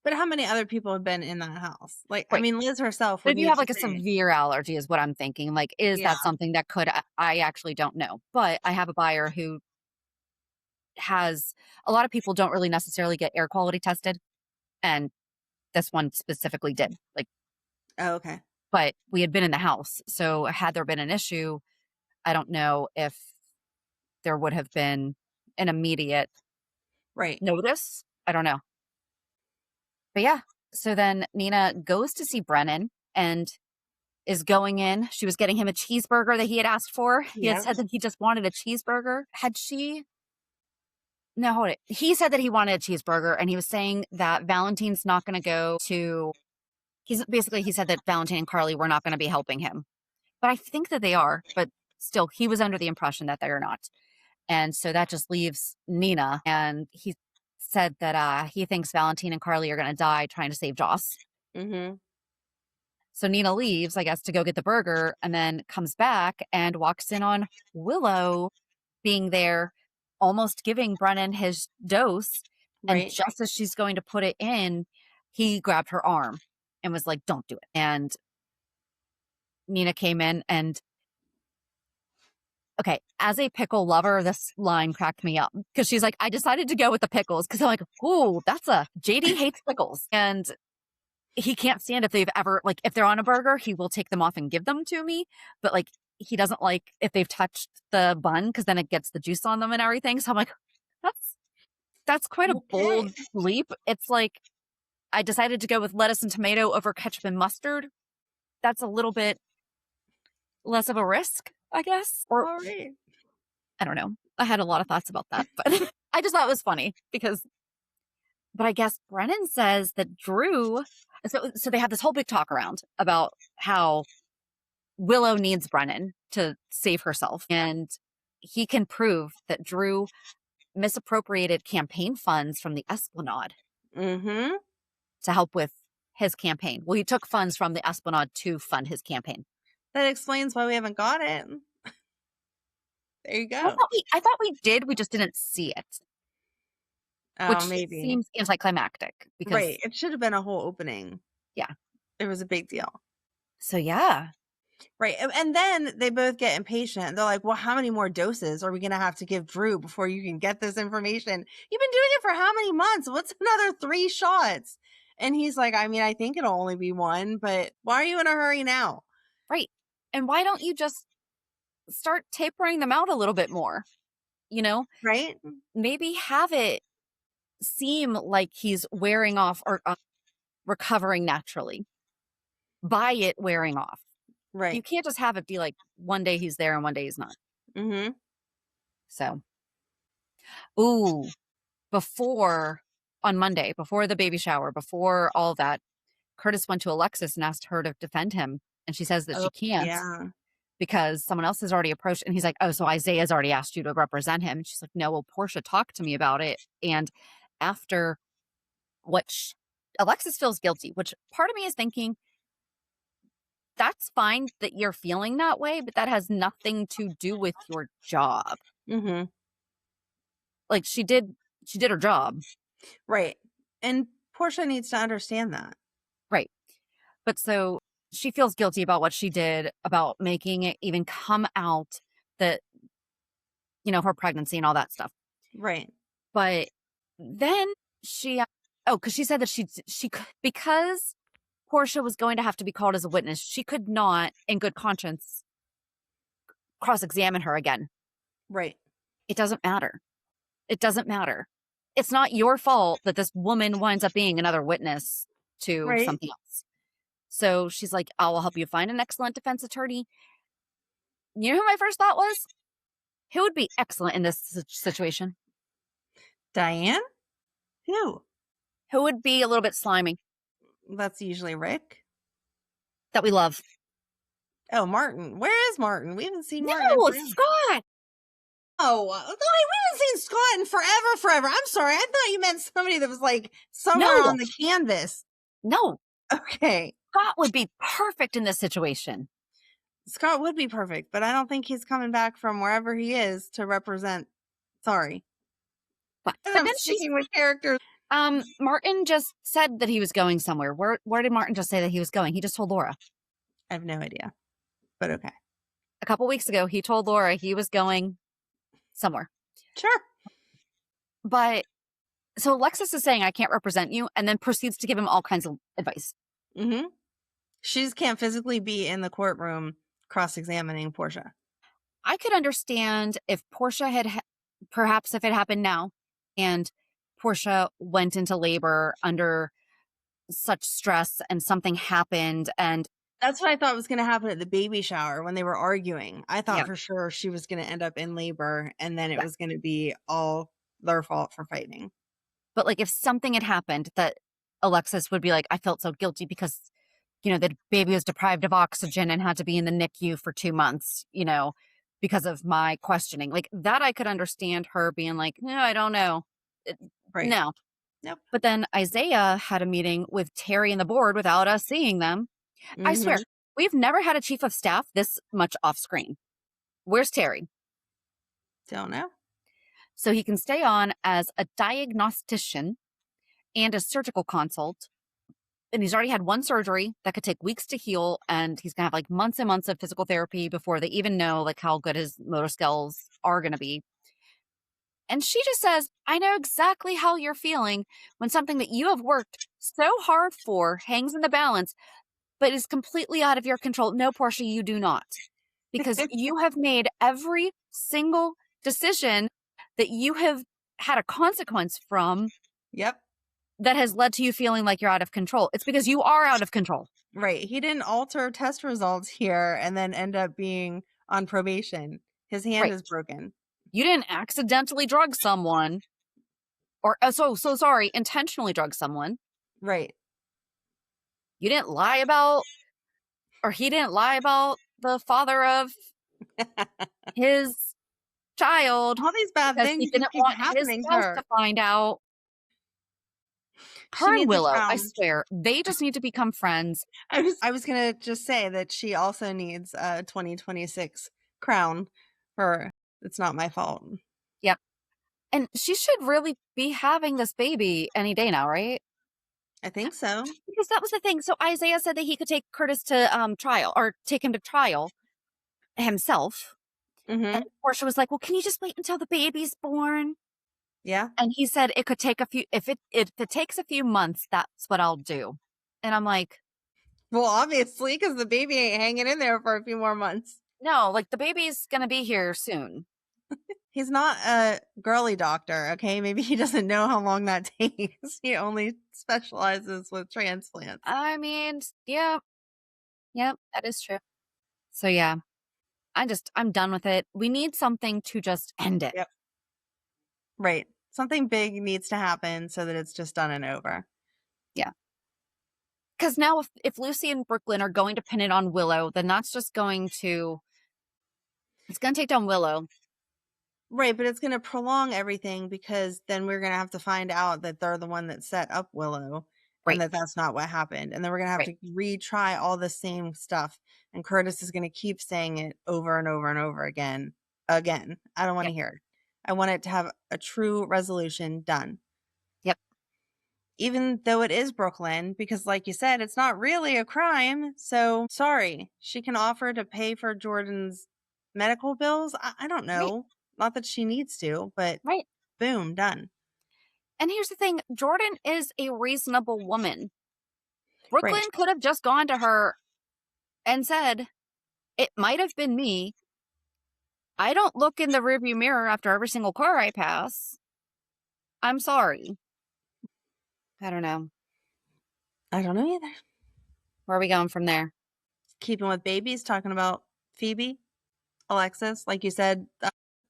But how many other people have been in that house? Like, I Right. mean, Liz herself But would if you need have to like a say, severe allergy is what I'm thinking. Like, is yeah, that something that could, I actually don't know. But I have a buyer who has, a lot of people don't really necessarily get air quality tested. And this one specifically did. Like, oh, okay. but we had been in the house. So had there been an issue, I don't know if there would have been an immediate Right. notice. I don't know. But yeah. So then Nina goes to see Brennan and is going in. She was getting him a cheeseburger that he had asked for. He had said that he just wanted a cheeseburger. No, hold it. He said that he wanted a cheeseburger and he was saying that Valentine's not going to go to he said that Valentine and Carly were not going to be helping him. But I think that they are, but still, he was under the impression that they are not. And so that just leaves Nina. And he said that he thinks Valentine and Carly are going to die trying to save Joss. Mm-hmm. So Nina leaves, I guess, to go get the burger and then comes back and walks in on Willow being there, almost giving Brennan his dose. And Right. just as she's going to put it in, he grabbed her arm and was like, don't do it. And Nina came in and, okay, as a pickle lover, this line cracked me up because she's like, I decided to go with the pickles because I'm like, ooh, that's a JD hates pickles. And he can't stand if they've ever, like, if they're on a burger, he will take them off and give them to me. But like, he doesn't like if they've touched the bun because then it gets the juice on them and everything. So I'm like, that's quite a bold leap. It's like, I decided to go with lettuce and tomato over ketchup and mustard. That's a little bit less of a risk, I guess. Or All right. I don't know. I had a lot of thoughts about that, but I just thought it was funny because, but I guess Brennan says that Drew, so they have this whole big talk around about how Willow needs Brennan to save herself. And he can prove that Drew misappropriated campaign funds from the Esplanade Mm-hmm. to help with his campaign. Well, he took funds from the Esplanade to fund his campaign. That explains why we haven't got it. There you go. I thought we did. We just didn't see it. Which Maybe seems anticlimactic. Because, right. It should have been a whole opening. Yeah. It was a big deal. So, yeah. Right. And then they both get impatient. They're like, well, how many more doses are we going to have to give Drew before you can get this information? You've been doing it for how many months? What's another 3 shots? And he's like, I mean, I think it'll only be 1, but why are you in a hurry now? Right. And why don't you just start tapering them out a little bit more? You know? Right. Maybe have it seem like he's wearing off or recovering naturally by it wearing off. Right. You can't just have it be like one day he's there and one day he's not. Mm-hmm. So, on Monday, before the baby shower, before all that, Curtis went to Alexis and asked her to defend him. And she says that she can't because someone else has already approached. And he's like, oh, so Isaiah's already asked you to represent him. And she's like, no, well, Portia talked to me about it. And after Alexis feels guilty, which part of me is thinking, that's fine that you're feeling that way, but that has nothing to do with your job. Mm-hmm. Like she did her job. Right. And Portia needs to understand that. Right. But so she feels guilty about what she did, about making it even come out that, her pregnancy and all that stuff. Right. But then because she said that she because Portia was going to have to be called as a witness, she could not, in good conscience, cross-examine her again. Right. It doesn't matter. It doesn't matter. It's not your fault that this woman winds up being another witness to something else. So she's like, I will help you find an excellent defense attorney. You know who my first thought was? Who would be excellent in this situation? Diane? Who? Who would be a little bit slimy? That's usually Rick. That we love. Oh, Martin. Where is Martin? We haven't seen Martin. No, Scott. Oh, we haven't seen Scott in forever. I'm sorry. I thought you meant somebody that was like somewhere on the canvas. No. Okay. Scott would be perfect in this situation. Scott would be perfect, but I don't think he's coming back from wherever he is to represent. Sorry. But then she's with characters. Martin just said that he was going somewhere. Where did Martin just say that he was going? He just told Laura. I have no idea, but okay. A couple weeks ago, he told Laura he was going somewhere. Sure. But so Alexis is saying, I can't represent you, and then proceeds to give him all kinds of advice. Mm-hmm. She just can't physically be in the courtroom cross-examining Portia. I could understand if Portia perhaps if it happened now, and Portia went into labor under such stress and something happened, and that's what I thought was going to happen at the baby shower when they were arguing. I thought for sure she was going to end up in labor, and then it was going to be all their fault for fighting. But like if something had happened, that Alexis would be like, I felt so guilty because the baby was deprived of oxygen and had to be in the NICU for 2 months, because of my questioning. Like, that I could understand her being like, "No, I don't know." It Right. no. Nope. But then Isaiah had a meeting with Terry and the board without us seeing them. I swear, Mhm. we've never had a chief of staff this much off screen. Where's Terry? Don't know. So he can stay on as a diagnostician and a surgical consult. And he's already had one surgery that could take weeks to heal. And he's going to have like months and months of physical therapy before they even know like how good his motor skills are going to be. And she just says, I know exactly how you're feeling when something that you have worked so hard for hangs in the balance, but is completely out of your control. No, Portia, you do not. Because you have made every single decision that you have had a consequence from Yep. that has led to you feeling like you're out of control. It's because you are out of control. Right. He didn't alter test results here and then end up being on probation. His hand Right. is broken. You didn't accidentally drug someone or so sorry, intentionally drug someone. Right. You didn't lie about, or he didn't lie about the father of his child All these bad because he things just didn't keep want his happening to spouse to her. find out. She Her and needs a Willow, I crown. swear, they just need to become friends. I was gonna just say that she also needs a 2026 crown for it's not my fault. Yep. And she should really be having this baby any day now, right? I think so. Because that was the thing. So Isaiah said that he could take Curtis to trial or take him to trial himself. And Mm-hmm. Portia was like, well, can you just wait until the baby's born? Yeah. And he said it could take a few, if it takes a few months, that's what I'll do. And I'm like, Well, obviously, because the baby ain't hanging in there for a few more months. no, like the baby's going to be here soon. He's not a girly doctor, okay? Maybe he doesn't know how long that takes. He only specializes with transplants. I mean, yeah, that is true. So yeah, I'm done with it. We need something to just end it. Yep. Right. Something big needs to happen so that it's just done and over. Yeah. Because now if Lucy and Brook Lynn are going to pin it on Willow, then that's just it's going to take down Willow. Right, but it's going to prolong everything because then we're going to have to find out that they're the one that set up Willow Right. and that that's not what happened. And then we're going to have Right. to retry all the same stuff. And Curtis is going to keep saying it over and over and over again. Again. I don't want to Yep. hear it. I want it to have a true resolution done. Yep. Even though it is Brook Lynn, because like you said, it's not really a crime. So sorry, she can offer to pay for Jordan's medical bills. I don't Right. know. Not that she needs to, but Right. boom, done. And here's the thing, Jordan is a reasonable woman. Brook Right. Lynn could have just gone to her and said, it might have been me. I don't look in the rearview mirror after every single car I pass. I'm sorry. I don't know. I don't know either. Where are we going from there? Keeping with babies, talking about Phoebe, Alexis. Like you said,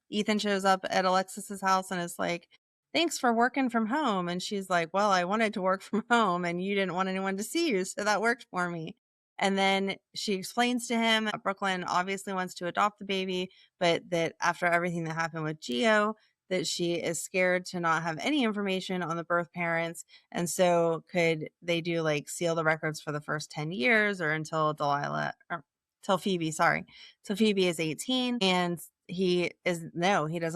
Ethan shows up at Alexis's house and is like, thanks for working from home. And she's like, well, I wanted to work from home and you didn't want anyone to see you. So that worked for me. And then she explains to him Brook Lynn obviously wants to adopt the baby, but that after everything that happened with Gio, that she is scared to not have any information on the birth parents. And so could they do like seal the records for the first 10 years or until Phoebe, sorry. So Phoebe is 18 and he doesn't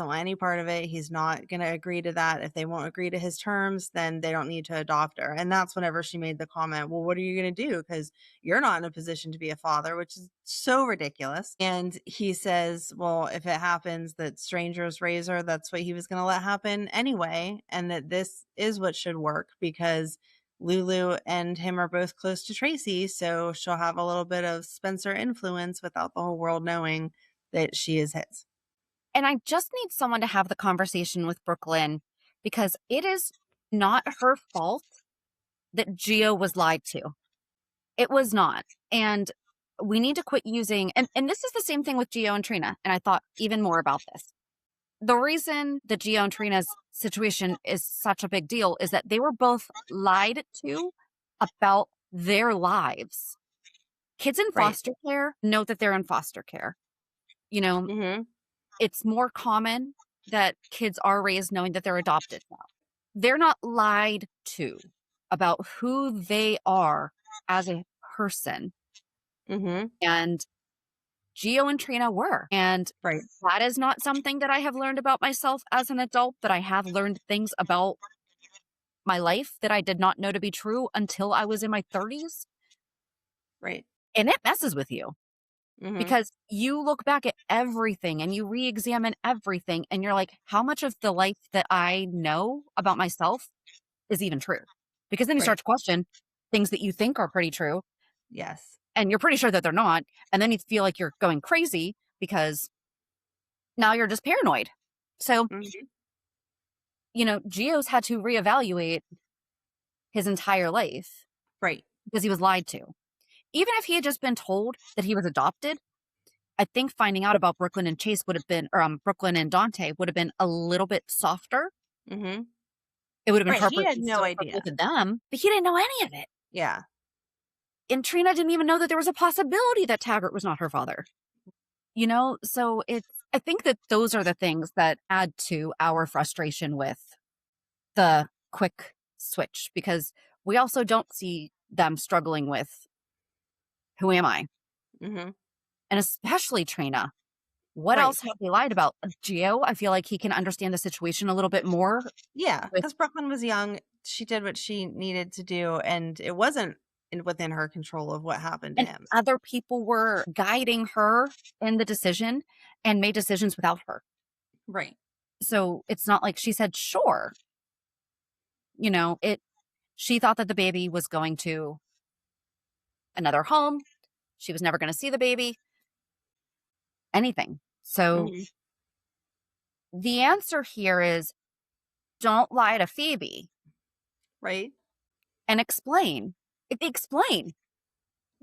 want any part of it. He's not going to agree to that. If they won't agree to his terms, then they don't need to adopt her. And that's whenever she made the comment, well, what are you going to do? Because you're not in a position to be a father, which is so ridiculous. And he says, well, if it happens that strangers raise her, that's what he was going to let happen anyway. And that this is what should work because Lulu and him are both close to Tracy. So she'll have a little bit of Spencer influence without the whole world knowing that she is his. And I just need someone to have the conversation with Brook Lynn because it is not her fault that Gio was lied to. It was not. And we need to quit using, and this is the same thing with Gio and Trina. And I thought even more about this. The reason that Gio and Trina's situation is such a big deal is that they were both lied to about their lives. Kids in Right. foster care know that they're in foster care. You know, Mm-hmm. it's more common that kids are raised knowing that they're adopted now. They're not lied to about who they are as a person. Mm-hmm. And Gio and Trina were. And Right. that is not something that I have learned about myself as an adult, but I have learned things about my life that I did not know to be true until I was in my 30s. Right. And it messes with you Mm-hmm. because you look back at everything and you re examine everything and you're like, how much of the life that I know about myself is even true? Because then you Right. start to question things that you think are pretty true Yes. and you're pretty sure that they're not. And then you feel like you're going crazy because now you're just paranoid. So, Mm-hmm. Gio's had to reevaluate his entire life Right. because he was lied to. Even if he had just been told that he was adopted, I think finding out about Brooklyn and Chase would have been, or Brooklyn and Dante would have been a little bit softer. Mm-hmm. It would have been Right. He had heartbreaking no still for idea. both of them, but he didn't know any of it. Yeah. And Trina didn't even know that there was a possibility that Taggart was not her father. So I think that those are the things that add to our frustration with the quick switch because we also don't see them struggling with who am I? Mm-hmm. And especially Trina. What Right. else have they lied about? Gio, I feel like he can understand the situation a little bit more Yeah. with Because Brooklyn was young. She did what she needed to do, and it wasn't within her control of what happened to and him. other people were guiding her in the decision and made decisions without her. Right. So it's not like she said, sure. She thought that the baby was going to another home. She was never going to see the baby, anything. So Mm-hmm. the answer here is don't lie to Phoebe Right. and explain. Explain.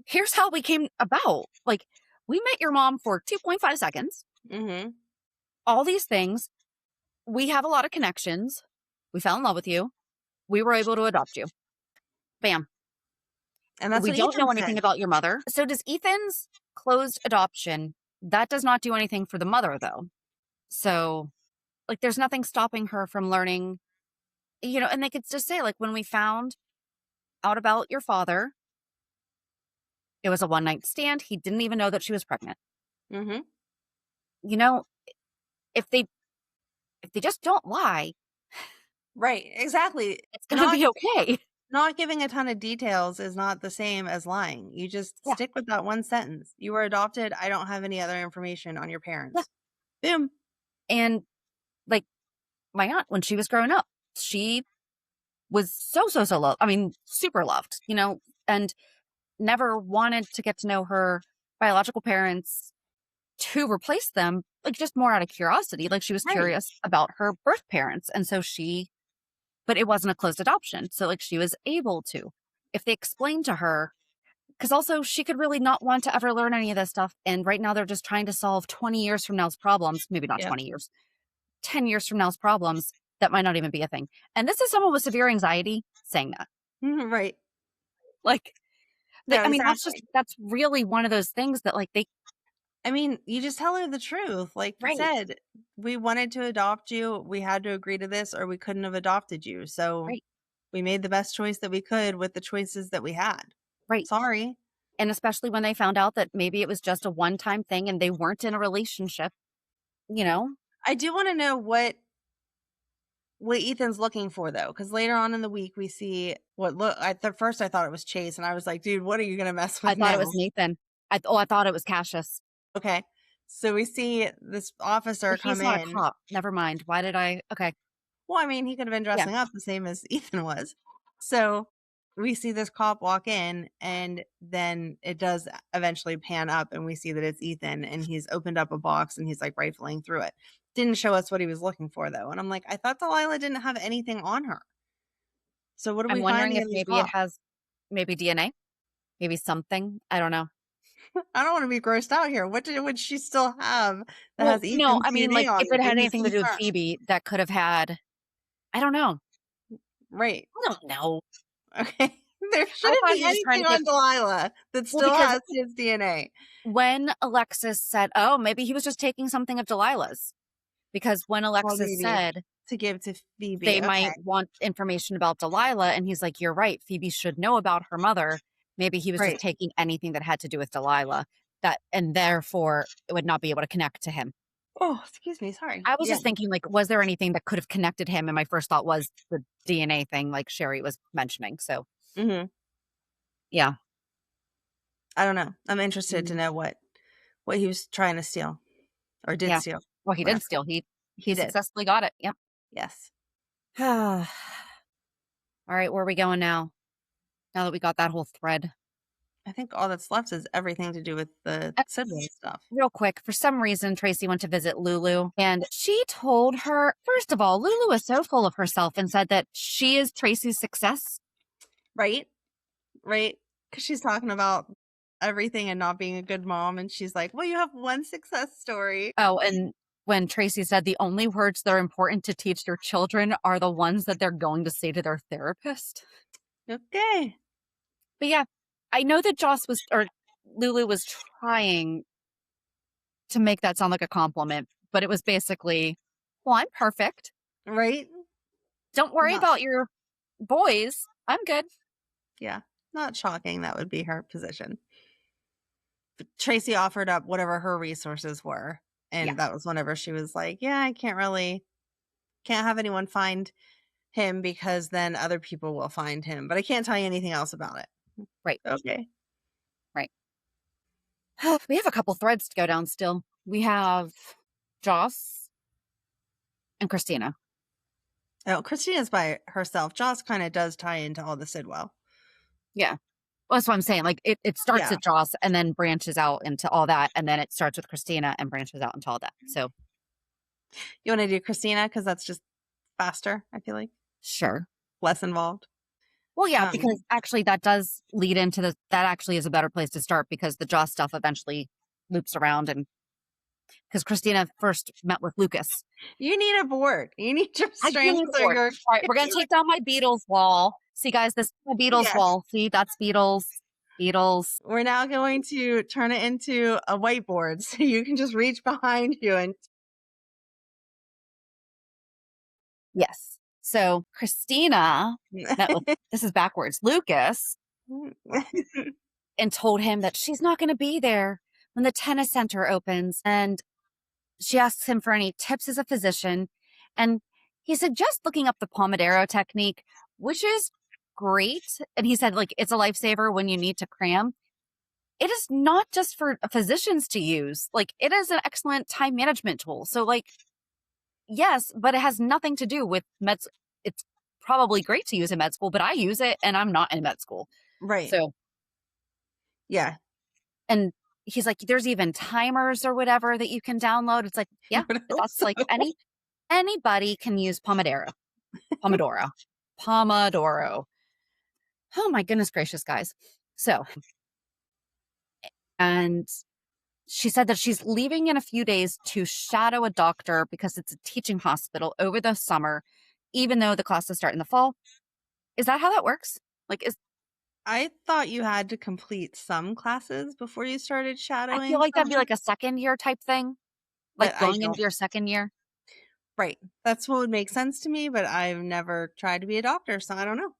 Here's how we came about. Like, we met your mom for 2.5 seconds. Mm-hmm. All these things. We have a lot of connections. We fell in love with you. We were able to adopt you. Bam. And that's We what don't Ethan know said. anything about your mother. So does Ethan's closed adoption, that does not do anything for the mother, though. So, like, there's nothing stopping her from learning, and they could just say, like, when we found out about your father, it was a one night stand. He didn't even know that she was pregnant. Mm-hmm. You know, if they just don't lie, Right. Exactly. it's gonna be okay. Not giving a ton of details is not the same as lying. You just Yeah, stick with that one sentence. You were adopted. I don't have any other information on your yeah. parents. Boom. And like my aunt, when she was growing up, she was so loved. I mean, super loved, and never wanted to get to know her biological parents to replace them, like just more out of curiosity. Like she was Right. curious about her birth parents. And so but it wasn't a closed adoption. So like she was able to, if they explained to her, because also she could really not want to ever learn any of this stuff. And right now they're just trying to solve 20 years from now's problems, maybe not Yep. 20 years, 10 years from now's problems that might not even be a thing. And this is someone with severe anxiety saying that. Mhm, right. Like, No, I mean, exactly. that's really one of those things that like they, I mean, you just tell her the truth. Like you right, said, we wanted to adopt you. We had to agree to this or we couldn't have adopted you. So right, we made the best choice that we could with the choices that we had. right. Sorry. And especially when they found out that maybe it was just a one time thing and they weren't in a relationship, you know? I do want to know what Ethan's looking for though, because later on in the week we see what look. At first, I thought it was Chase, and I was like, "Dude, what are you gonna mess I with thought it was now?" Nathan. I thought it was Cassius. Okay, so we see this officer But he's come not a in. cop. Never mind. Why did I? Okay. Well, I mean, he could have been Yeah. dressing up the same as Ethan was. So we see this cop walk in, and then it does eventually pan up, and we see that it's Ethan, and he's opened up a box and he's like rifling through it. Didn't show us what he was looking for though, and I'm like, I thought Delilah didn't have anything on her. So what are I'm we wondering finding if in these maybe it cops? has maybe DNA, maybe something. I don't know. I don't want to be grossed out here. Would she still have that Well, has no, Ethan's I mean, DNA like on if it? it had Maybe anything to some do with her. Phoebe, that could have had, I don't know. Right. I don't know. Okay. There I shouldn't thought be he was trying anything to get, on Delilah that well, still because has his DNA. when Alexis said, oh, maybe he was just taking something of Delilah's, because when Well, Alexis maybe said to give to Phoebe. they Okay. might want information about Delilah, and he's like, you're right, Phoebe should know about her mother. Maybe he was just Right. taking anything that had to do with Delilah, and therefore it would not be able to connect to him. Oh, excuse me. Sorry. I was Yeah. just thinking, like, was there anything that could have connected him? And my first thought was the DNA thing, like Sherry was mentioning. So, Hmm. yeah. I don't know. I'm interested to Mm, know what he was trying to steal or did yeah. steal. Well, he Whatever. did steal. He He did. successfully got it. Yep. Yes. All right, where are we going now? Now that we got that whole thread. I think all that's left is everything to do with the Uh, Sidwell stuff. Real quick, for some reason, Tracy went to visit Lulu, and she told her, first of all, Lulu was so full of herself and said that she is Tracy's success. Right? Right? Because she's talking about everything and not being a good mom. And she's like, well, you have one success story. Oh, and when Tracy said the only words that are important to teach your children are the ones that they're going to say to their therapist. Okay. But yeah, I know that Lulu was trying to make that sound like a compliment, but it was basically, well, I'm perfect. Right? Don't worry Not, about your boys. I'm good. yeah. Not shocking. That would be her position. But Tracy offered up whatever her resources were. Yeah, And that was whenever she was like, yeah, I can't have anyone find him because then other people will find him. But I can't tell you anything else about it. right, Okay. right. We have a couple threads to go down still. We have Joss and Kristina. Oh, Kristina's by herself. Joss kind of does tie into all the Sidwell. Yeah. Well, that's what I'm saying. Like it starts Yeah. at Joss and then branches out into all that. And then it starts with Kristina and branches out into all that. So You want to do Kristina? Because that's just faster, I feel like. sure. Less involved. Well, yeah, Um, because actually that does lead into that actually is a better place to start because the Joss stuff eventually loops around and because Kristina first met with Lucas. you need a board. You need your I do need strengths a or board. your. All right, we're gonna take down my Beatles wall. See, guys, this is my Beatles Yes. wall. See, that's Beatles. Beatles. We're now going to turn it into a whiteboard so you can just reach behind you and. Yes. So Kristina, no, this is backwards. Lucas and told him that she's not going to be there when the tennis center opens. And she asks him for any tips as a physician. And he suggests looking up the Pomodoro technique, which is great. And he said, like, it's a lifesaver when you need to cram. It is not just for physicians to use. Like, it is an excellent time management tool. So, like, yes, but it has nothing to do with meds. It's probably great to use in med school, but I use it and I'm not in med school. Right. So, yeah. and he's like, there's even timers or whatever that you can download. It's like, yeah, that's like anybody can use Pomodoro. Pomodoro. Pomodoro. Oh my goodness gracious, guys. So, and she said that she's leaving in a few days to shadow a doctor because it's a teaching hospital over the summer, even though the classes start in the fall. Is that how that works? Like, I thought you had to complete some classes before you started shadowing. I feel like that'd be someone, like a second year type thing, like but I going into don't. your second year. Right. That's what would make sense to me, but I've never tried to be a doctor, so I don't know.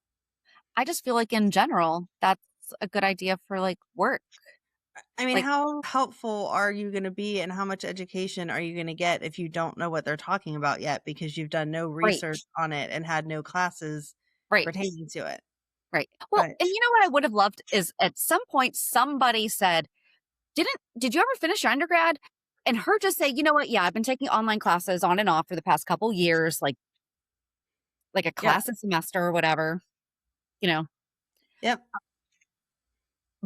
I just feel like in general, that's a good idea for like work. I mean, Like, how helpful are you going to be and how much education are you going to get if you don't know what they're talking about yet because you've done no right, research on it and had no classes right, pertaining to it? right. Well, But and you know what I would have loved is at some point somebody said, did you ever finish your undergrad? And her just say, you know what? Yeah, I've been taking online classes on and off for the past couple years, like a yeah, class a semester or whatever, you know. yep,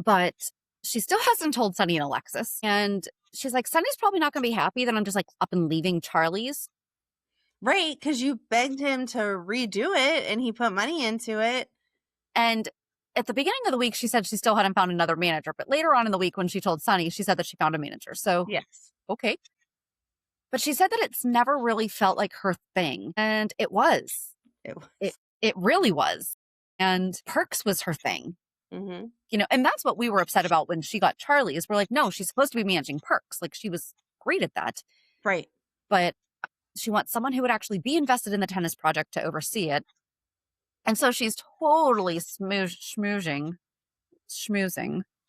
But she still hasn't told Sunny and Alexis. And she's like, Sunny's probably not going to be happy that I'm just like up and leaving Charlie's. right, because you begged him to redo it and he put money into it. And at the beginning of the week, she said she still hadn't found another manager. But later on in the week, when she told Sunny, she said that she found a manager. So, Yes, okay. But she said that it's never really felt like her thing. And it was. it was. It really was. And perks was her thing. Mm-hmm. And that's what we were upset about when she got Charlie is we're like, no, she's supposed to be managing perks. Like she was great at that. Right. But she wants someone who would actually be invested in the tennis project to oversee it. And so she's totally schmoozing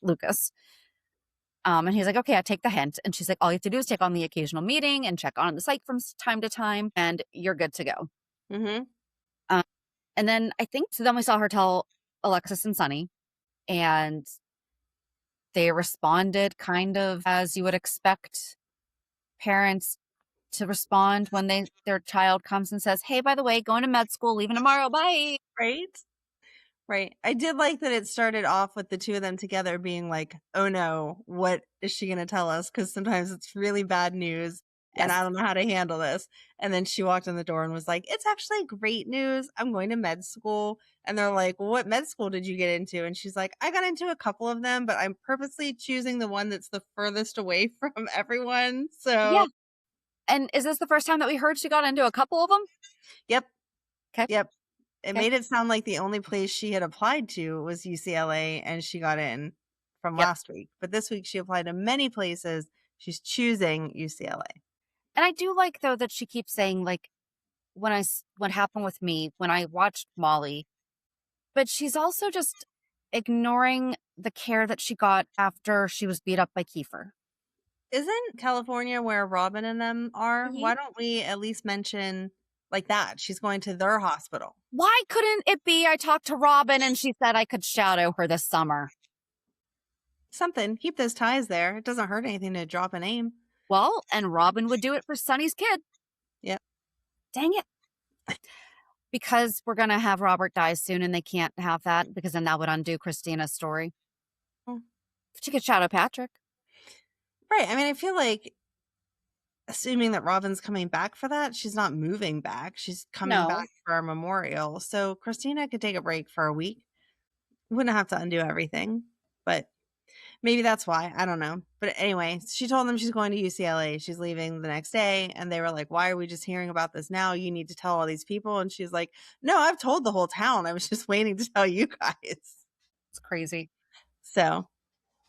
Lucas. And he's like, okay, I take the hint. And she's like, all you have to do is take on the occasional meeting and check on the site from time to time, and you're good to go. Mm-hmm. And then I think so then we saw her tell Alexis and Sunny, and they responded kind of as you would expect parents to respond when their child comes and says, hey, by the way, going to med school, leaving tomorrow, bye. Right. Right. I did like that it started off with the two of them together being like, oh no, what is she going to tell us? Because sometimes it's really bad news and Yes. I don't know how to handle this. And then she walked in the door and was like, it's actually great news. I'm going to med school. And they're like, well, what med school did you get into? And she's like, I got into a couple of them, but I'm purposely choosing the one that's the furthest away from everyone. So, Yeah. And is this the first time that we heard she got into a couple of them? yep. Okay. Yep. It Okay. made it sound like the only place she had applied to was UCLA and she got in from Yep. last week. But this week she applied to many places. She's choosing UCLA. And I do like, though, that she keeps saying, like, what happened with me when I watched Molly, but she's also just ignoring the care that she got after she was beat up by Kiefer. Isn't California where Robin and them are? Mhm. Why don't we at least mention like that? She's going to their hospital. Why couldn't it be I talked to Robin and she said I could shadow her this summer? Something. Keep those ties there. It doesn't hurt anything to drop a name. Well, and Robin would do it for Sonny's kid. Yep. Dang it. Because we're going to have Robert die soon and they can't have that because then that would undo Kristina's story. Hmm. But you could shadow Patrick. Right. I mean, I feel like assuming that Robin's coming back for that, she's not moving back. She's coming back for a memorial. So Kristina could take a break for a week. Wouldn't have to undo everything, but maybe that's why. I don't know. But anyway, she told them she's going to UCLA. She's leaving the next day. And they were like, why are we just hearing about this now? You need to tell all these people. And she's like, no, I've told the whole town. I was just waiting to tell you guys. It's crazy. So.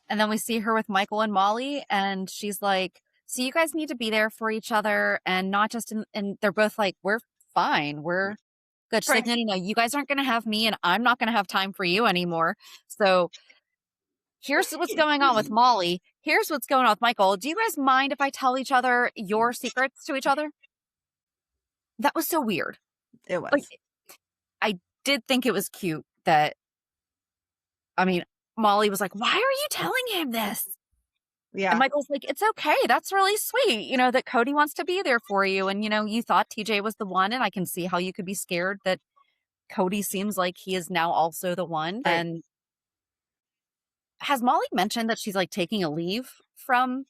And then we see her with Michael and Molly, and she's like, so you guys need to be there for each other and not just and they're both like, we're fine. We're good. She's like, no, you guys aren't going to have me and I'm not going to have time for you anymore. So here's what's going on with Molly. Here's what's going on with Michael. Do you guys mind if I tell each other your secrets to each other? That was so weird. It was. Like, I did think it was cute that, I mean, Molly was like, why are you telling him this? Yeah. And Michael's like, it's okay. That's really sweet. That Cody wants to be there for you. And, you thought TJ was the one. And I can see how you could be scared that Cody seems like he is now also the one. Right. And has Molly mentioned that she's like taking a leave from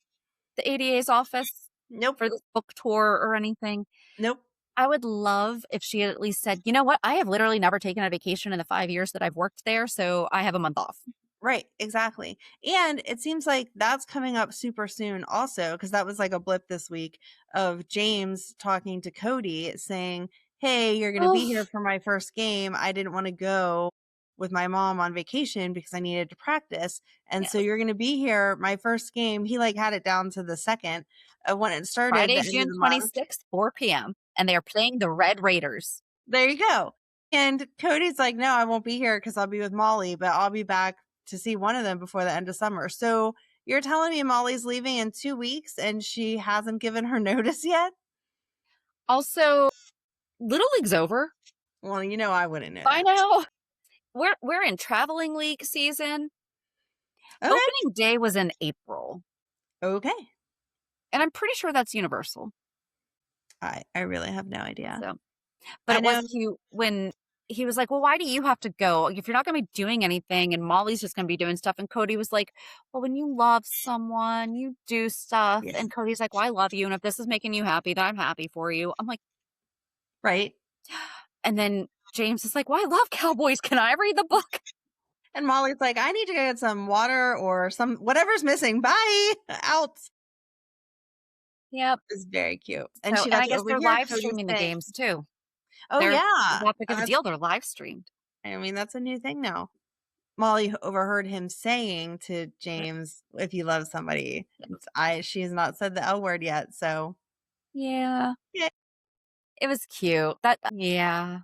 the ADA's office? Nope. For this book tour or anything? Nope. I would love if she had at least said, you know what? I have literally never taken a vacation in the 5 years that I've worked there. So I have a month off. Right, exactly. And it seems like that's coming up super soon also, because that was like a blip this week of James talking to Cody saying, hey, you're going to be here for my first game. I didn't want to go with my mom on vacation because I needed to practice. And so you're going to be here my first game. He like had it down to the second of when it started. Friday, June 26th, 4 p.m. And they are playing the Red Raiders. There you go. And Cody's like, no, I won't be here because I'll be with Molly, but I'll be back to see one of them before the end of summer. So you're telling me Molly's leaving in 2 weeks and she hasn't given her notice yet? Also, Little League's over. Well, I wouldn't know. I know. We're in traveling league season. Okay. Opening day was in April. Okay. And I'm pretty sure that's universal. I really have no idea. So, but it was cute when he was like, well, why do you have to go? If you're not going to be doing anything and Molly's just going to be doing stuff. And Cody was like, well, when you love someone, you do stuff. Yeah. And Cody's like, well, I love you. And if this is making you happy, then I'm happy for you. I'm like, right. And then James is like, well, I love cowboys. Can I read the book? And Molly's like, I need to get some water or whatever's missing. Bye. Out. Yep. It's very cute. And so, she I guess they're live streaming the games too. Oh, yeah. That's a good deal. They're live streamed. I mean, that's a new thing now. Molly overheard him saying to James, "If you love somebody," she has not said the L word yet, so Yeah. yeah, It was cute. Yeah.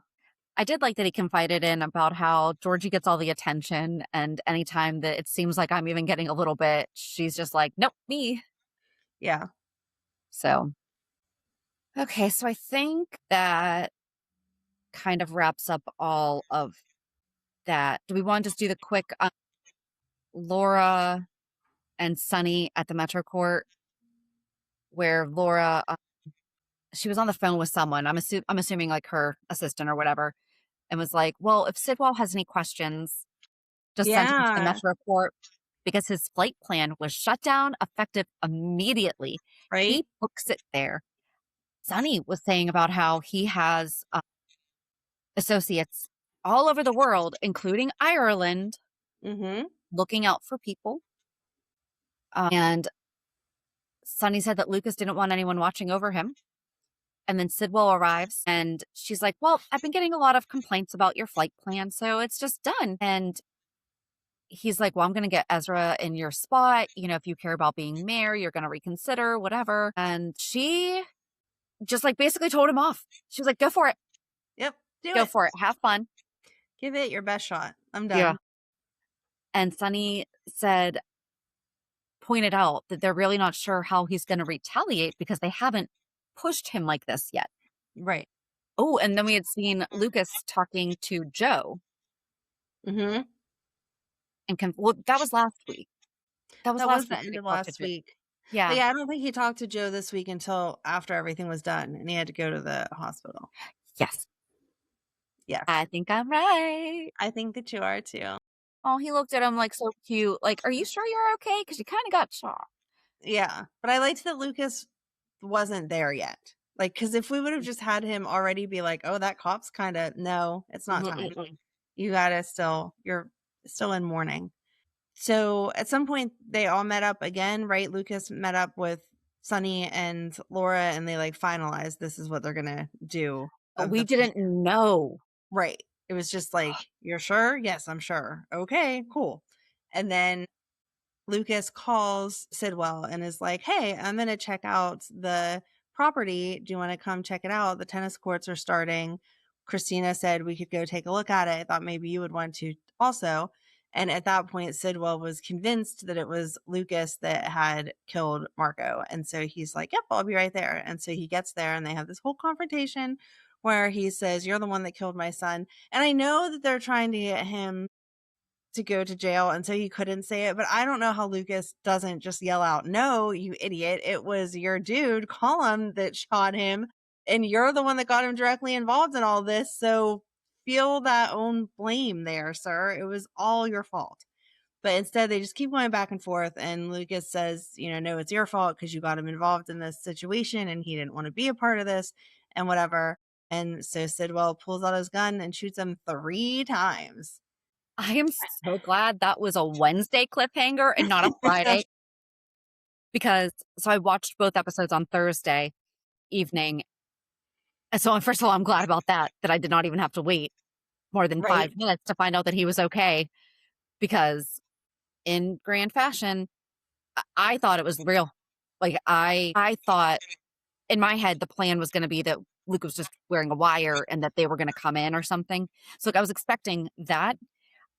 I did like that he confided in about how Georgie gets all the attention, and anytime that it seems like I'm even getting a little bit, she's just like, "Nope, me." yeah, So, okay, so I think that kind of wraps up all of that. Do we want to just do the quick Laura and Sunny at the Metro Court, where Laura she was on the phone with someone. I'm assuming like her assistant or whatever, and was like, "Well, if Sidwell has any questions, just send him to the yeah, Metro Court because his flight plan was shut down effective immediately. right? He books it there." Sunny was saying about how he has associates all over the world, including Ireland, Mhm. looking out for people. And Sunny said that Lucas didn't want anyone watching over him. And then Sidwell arrives and she's like, "Well, I've been getting a lot of complaints about your flight plan, so it's just done." And he's like, "Well, I'm going to get Ezra in your spot. You know, if you care about being mayor, you're going to reconsider, whatever." And she just like basically told him off. She was like, "Go for it. Yep, do Go it. for it. Have fun." Give it your best shot. I'm Yeah. done. And Sunny pointed out that they're really not sure how he's going to retaliate because they haven't pushed him like this yet. Right. Oh, and then we had seen Lucas talking to Joe Mhm. and well, that was last week. That was That was last the week end that he of talked to last Joe. week. But Yeah. yeah, I don't think he talked to Joe this week until after everything was done and he had to go to the hospital. Yes. Yes. I think I'm right. I think that you are too. Oh, he looked at him like so cute. Like, "Are you sure you're okay? Because you kind of got shot." Yeah, but I liked that Lucas wasn't there yet. Like, because if we would have just had him already be like, "Oh, that cop's kinda no, it's not time. You gotta you're still in mourning." So, at some point, they all met up again, right? Lucas met up with Sunny and Laura, and they, like, finalized this is what they're gonna do But of we the didn't know. right. It was just like, "You're sure?" "Yes, I'm sure." "Okay, cool." And then Lucas calls Sidwell and is like, "Hey, I'm going to check out the property. Do you want to come check it out? The tennis courts are starting. Kristina said we could go take a look at it. I thought maybe you would want to also." And at that point, Sidwell was convinced that it was Lucas that had killed Marco. And so he's like, "Yep, I'll be right there." And so he gets there and they have this whole confrontation where he says, "You're the one that killed my son." And I know that they're trying to get him to go to jail, and so he couldn't say it, but I don't know how Lucas doesn't just yell out, "No, you idiot. It was your dude, Cullum, that shot him, and you're the one that got him directly involved in all this, so feel that own blame there, sir. It was all your fault." But instead, they just keep going back and forth, and Lucas says, "No, it's your fault because you got him involved in this situation, and he didn't want to be a part of this, and whatever." And so Sidwell pulls out his gun and shoots him 3 times. I am so glad that was a Wednesday cliffhanger and not a Friday because so I watched both episodes on Thursday evening. And so, first of all, I'm glad about that I did not even have to wait more than Right? 5 minutes to find out that he was okay because in grand fashion, I thought it was real. Like I thought in my head the plan was going to be that Luke was just wearing a wire and that they were going to come in or something. So like, I was expecting that.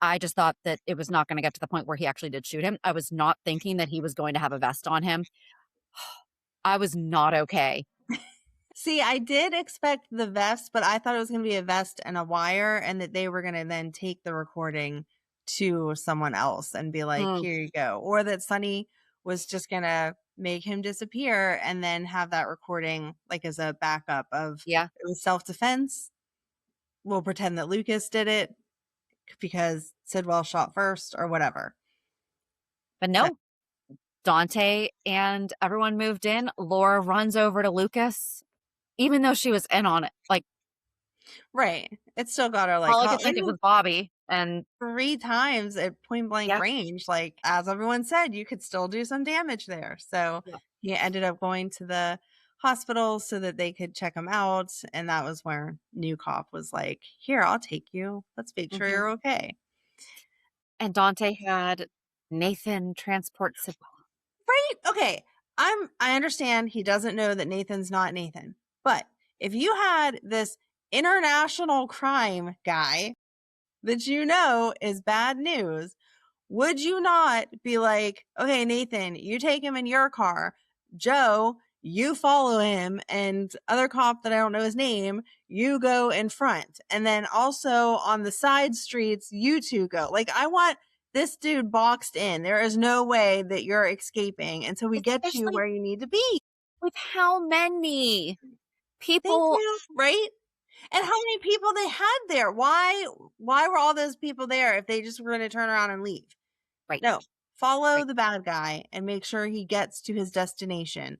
I just thought that it was not going to get to the point where he actually did shoot him. I was not thinking that he was going to have a vest on him. I was not okay. See, I did expect the vest, but I thought it was going to be a vest and a wire, and that they were going to then take the recording to someone else and be like, Mm, "Here you go." Or that Sunny was just going to make him disappear and then have that recording like as a backup of yeah. it was self-defense. We'll pretend that Lucas did it because Sidwell shot first or whatever. But So, no, Dante and everyone moved in. Laura runs over to Lucas, even though she was in on it. Like, right. It still got her like all I caught. could think of was Bobby. And 3 times at point blank yeah, range, like, as everyone said, you could still do some damage there. So, yeah. he ended up going to the hospital so that they could check him out. And that was where New Cop was like, here, I'll take you. Let's make sure you're okay. And Dante had Nathan transport Sidwell. Right? Okay. I understand he doesn't know that Nathan's not Nathan. But if you had this international crime guy that you know is bad news, would you not be like, okay, Nathan, you take him in your car. Joe, you follow him. And other cop that I don't know his name, you go in front. And then also on the side streets, you two go. Like, I want this dude boxed in. There is no way that you're escaping until we get you Especially where you need to be. with how many Thank people. you. Right? And how many people they had there? Why were all those people there if they just were going to turn around and leave? Right. No, follow Right. the bad guy and make sure he gets to his destination.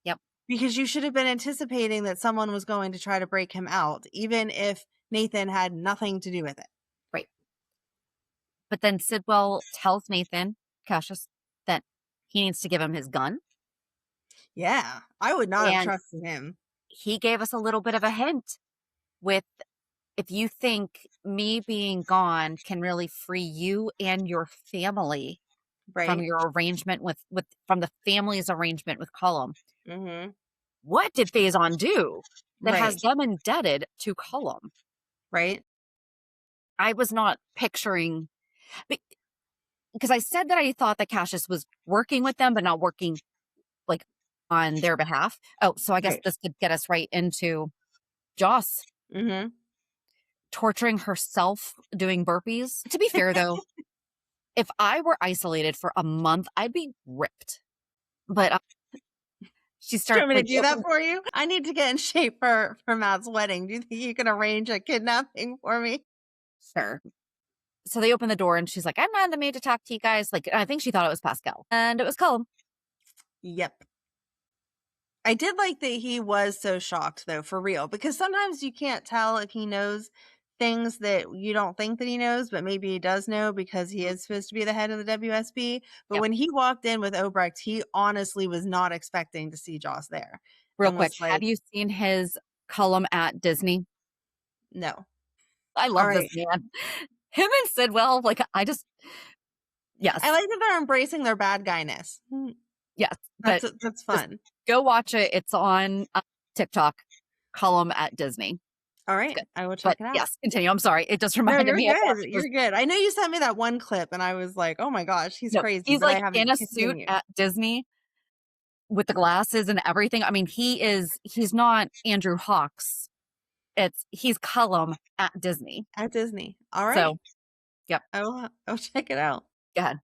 Yep. Because you should have been anticipating that someone was going to try to break him out, even if Nathan had nothing to do with it. Right. But then Sidwell tells Nathan, Cassius, that he needs to give him his gun. Yeah, I would not have And trusted him. he gave us a little bit of a hint with, if you think me being gone can really free you and your family from Right? your arrangement with from the family's arrangement with Cullum, Mm-hmm. what did Faison do that has Right. them indebted to Cullum? Right? I was not picturing, because I said that I thought that Cassius was working with them, but not working like on their behalf. Oh, so I guess Right. this could get us right into Joss Mm-hmm. torturing herself doing burpees. To be fair, though, if I were isolated for a month, I'd be ripped. But she Do you starts want me to like, do that for you? I need to get in shape for Matt's wedding. Do you think you can arrange a kidnapping for me? sure. So they open the door and she's like, I'm not in the mood to talk to you guys. Like, I think she thought it was Pascal. And it was Cullum. Yep. I did like that he was so shocked, though, for real, because sometimes you can't tell if he knows things that you don't think that he knows, but maybe he does know because he is supposed to be the head of the WSB. But Yep. when he walked in with Obrecht, he honestly was not expecting to see Joss there Real and quick, was have like, you seen his Cullum at Disney? no. I All love this right. man. Him and Sidwell, like, yes, I like that they're embracing their bad guyness. yes. But That's just fun. go watch it. It's on TikTok, Cullum at Disney. All It's right. good. I will check But it out. yes, continue. I'm sorry. It just No, reminded you're me of good. that. You're good. I know you sent me that one clip and I was like, oh my gosh, he's No, crazy, he's but I like in haven't a suit continued. at Disney with the glasses and everything. I mean, he's not Andrew Hawks. He's Cullum at Disney. At Disney. All right. So, yep. I'll check it out. Go ahead.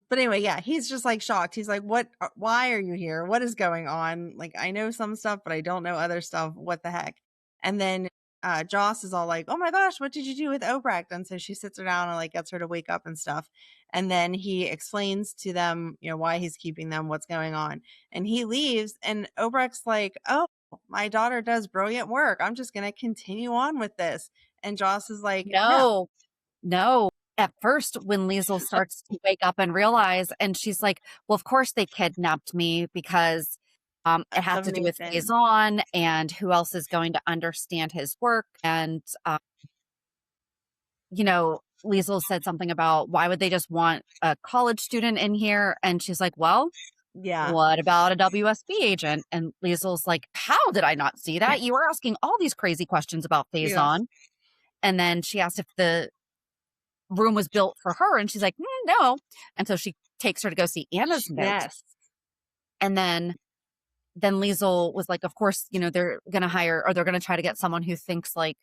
But anyway, yeah, he's just like shocked. He's like, what, why are you here? What is going on? Like, I know some stuff, but I don't know other stuff. What the heck? And then Joss is all like, oh my gosh, what did you do with Obrecht? And so she sits her down and like gets her to wake up and stuff. And then he explains to them, why he's keeping them, what's going on. And he leaves and Obrecht's like, oh, my daughter does brilliant work. I'm just going to continue on with this. And Joss is like, no. No. At first, when Liesl starts to wake up and realize, and she's like, well, of course they kidnapped me because it has Of to do with Nathan. Faison and who else is going to understand his work. And, Liesl said something about why would they just want a college student in here? And she's like, well, Yeah. what about a WSB agent? And Liesl's like, how did I not see that? You were asking all these crazy questions about Faison. Yes. And then she asked if the room was built for her. And she's like, no. And so she takes her to go see Anna's note. Yes. And then Liesl was like, of course, they're going to hire, or they're going to try to get someone who thinks like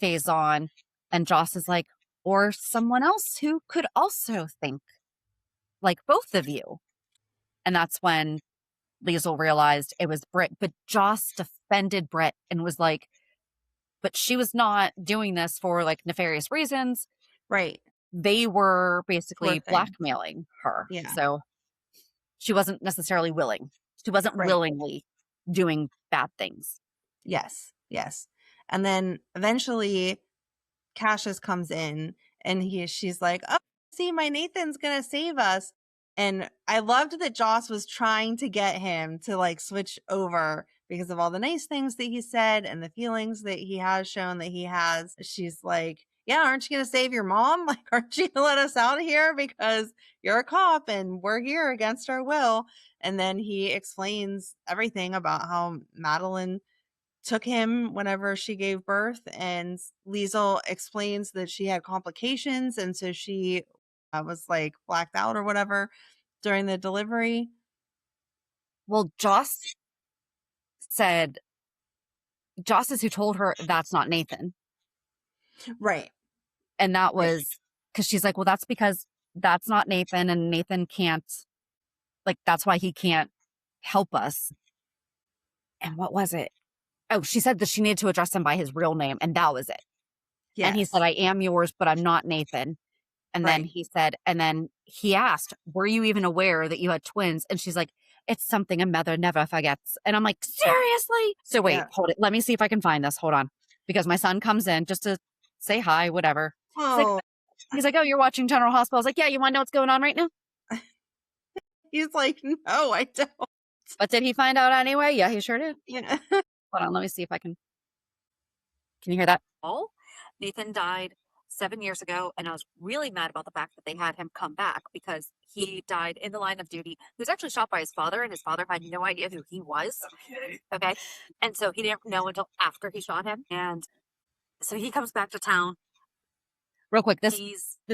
Faison. And Joss is like, or someone else who could also think like both of you. And that's when Liesl realized it was Britt. But Joss defended Britt and was like, but she was not doing this for like nefarious reasons. Right. They were basically Poor thing. blackmailing her. Yeah. So she wasn't necessarily willing. She wasn't Right. willingly doing bad things. Yes. Yes. And then eventually Cassius comes in and she's like, oh, see, my Nathan's going to save us. And I loved that Joss was trying to get him to like switch over because of all the nice things that he said and the feelings that he has shown that he has. She's like, yeah, aren't you going to save your mom? Like, aren't you going to let us out of here because you're a cop and we're here against our will? And then he explains everything about how Madeline took him whenever she gave birth, and Liesl explains that she had complications, and so she was like blacked out or whatever during the delivery. Well, Joss is who told her that's not Nathan. Right. And that was because she's like, well, that's because that's not Nathan, and Nathan can't, like, that's why he can't help us. And what was it? Oh, she said that she needed to address him by his real name, and that was it. Yes. And he said, I am yours, but I'm not Nathan. And then he said, and then he asked, were you even aware that you had twins? And she's like, it's something a mother never forgets. And I'm like, seriously? So wait, hold it. Let me see if I can find this. Hold on. Because my son comes in just to say hi, whatever. Oh. He's like, oh, you're watching General Hospital. I was like, yeah, you want to know what's going on right now? He's like, no, I don't. But did he find out anyway? Yeah, he sure did. Yeah. Hold on, let me see if I can. Can you hear that? Oh, Nathan died 7 years ago, and I was really mad about the fact that they had him come back because he died in the line of duty. He was actually shot by his father, and his father had no idea who he was. Okay. And so he didn't know until after he shot him. And so he comes back to town. Real quick, this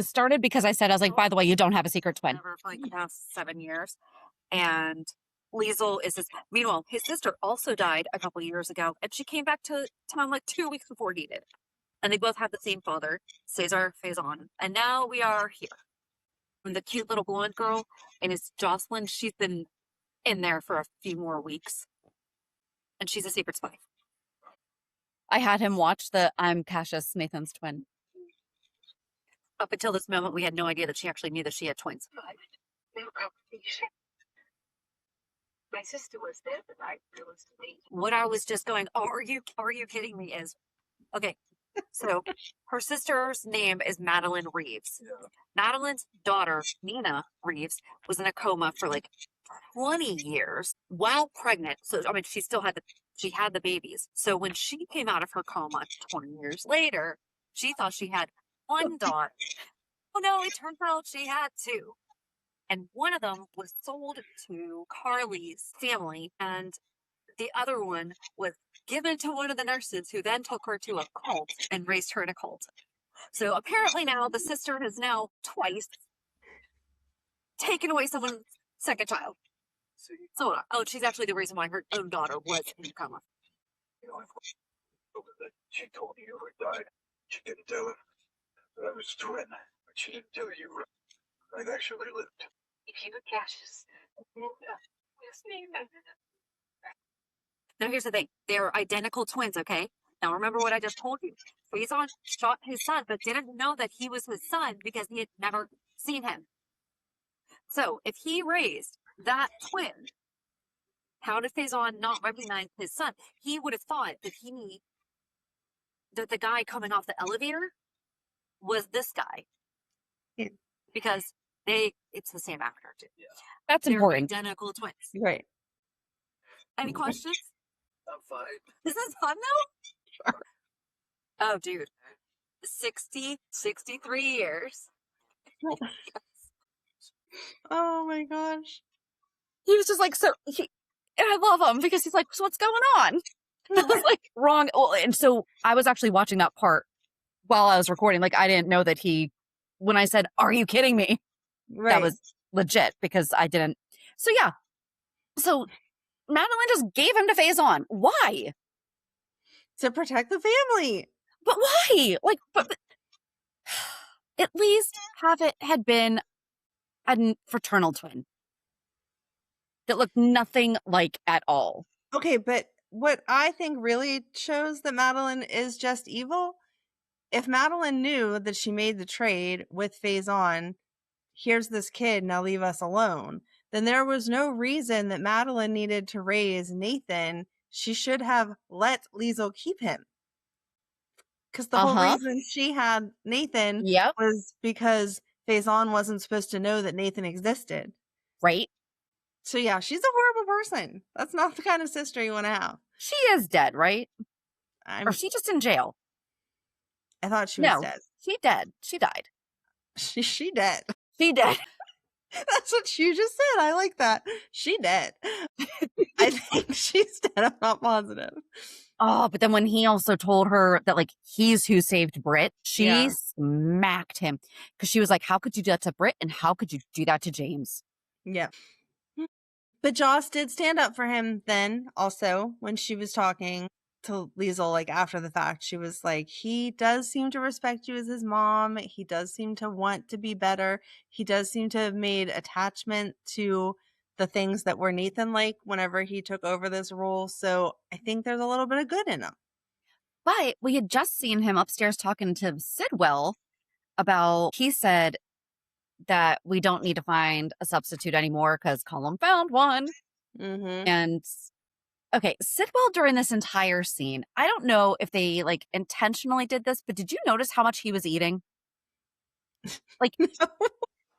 started because I was like, by the way, you don't have a secret twin. For like the past 7 years. And Liesl is meanwhile, his sister also died a couple years ago, and she came back to town like 2 weeks before he did. And they both have the same father, Cesar Faison. And now we are here. And the cute little blonde girl, and it's Josslyn. She's been in there for a few more weeks. And she's a secret spy. I had him watch the I'm Cassius, Nathan's twin. Up until this moment, we had no idea that she actually knew that she had twins. My sister was there, but it was me. What I was just going, oh, are you kidding me? Is okay. So her sister's name is Madeline Reeves. Yeah. Madeline's daughter, Nina Reeves, was in a coma for like 20 years while pregnant. So I mean, she had the babies. So when she came out of her coma 20 years later, she thought she had one daughter. Oh no, it turns out she had two. And one of them was sold to Carly's family, and the other one was given to one of the nurses, who then took her to a cult and raised her in a cult. So apparently now the sister has now twice taken away someone's second child. So, she's actually the reason why her own daughter was in a coma. She told you or died. She didn't tell him that I was a twin, but she didn't tell you I'd actually lived. If you were Cassius, now here's the thing. They're identical twins, okay? Now remember what I just told you. Faison shot his son, but didn't know that he was his son because he had never seen him. So if he raised that twin, how did Faison not recognize his son? He would have thought that the guy coming off the elevator was this guy. Yeah. Because it's the same actor too. Yeah. That's important. Identical twins. Right. Any questions? I'm fine. This is fun though? Sure. Oh, dude. 63 years. Oh my gosh. He was just like, and I love him because he's like, so what's going on? And I was like, wrong. Well, and so I was actually watching that part while I was recording. Like, I didn't know that when I said, are you kidding me? Right. That was legit because I didn't. So yeah. So Madeline just gave him to Faison. Why? To protect the family. But why? Like, but at least have it had been a fraternal twin that looked nothing like at all. Okay, but what I think really shows that Madeline is just evil, if Madeline knew that she made the trade with Faison, here's this kid, now leave us alone, then there was no reason that Madeline needed to raise Nathan. She should have let Liesl keep him. Because the whole reason she had Nathan was because Faison wasn't supposed to know that Nathan existed. Right. So yeah, she's a horrible person. That's not the kind of sister you want to have. She is dead, right? Or I'm. is she just in jail? I thought she was No, dead. she dead. She died. She dead. She dead. That's what you just said. I like that. She dead. I think she's dead. I'm not positive. Oh, but then when he also told her that, like, he's who saved Britt, she Yeah. smacked him because she was like, how could you do that to Britt? And how could you do that to James? Yeah. But Joss did stand up for him then also when she was talking to Liesl, like after the fact. She was like, he does seem to respect you as his mom. He does seem to want to be better. He does seem to have made attachment to the things that were Nathan like whenever he took over this role. So I think there's a little bit of good in him. But we had just seen him upstairs talking to Sidwell about, he said that we don't need to find a substitute anymore because Cullum found one. Mm-hmm. And okay, Sidwell during this entire scene, I don't know if they like intentionally did this, but did you notice how much he was eating? Like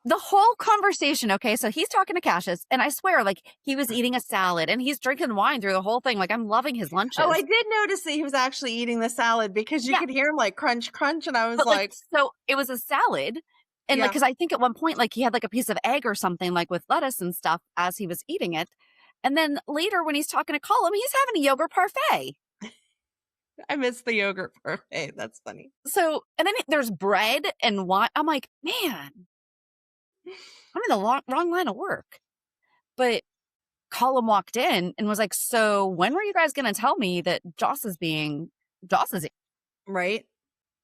the whole conversation, okay, so he's talking to Cassius, and I swear, like, he was eating a salad, and he's drinking wine through the whole thing. Like, I'm loving his lunches. Oh, I did notice that he was actually eating the salad because you could hear him like crunch, crunch, and I was but, like, so it was a salad, and like, because I think at one point, like, he had like a piece of egg or something, like with lettuce and stuff as he was eating it, and then later when he's talking to Cullum, he's having a yogurt parfait. I missed the yogurt parfait. That's funny. So, and then there's bread and wine. I'm like, man, I'm in the wrong line of work. But Cullum walked in and was like, so when were you guys going to tell me that Joss is right?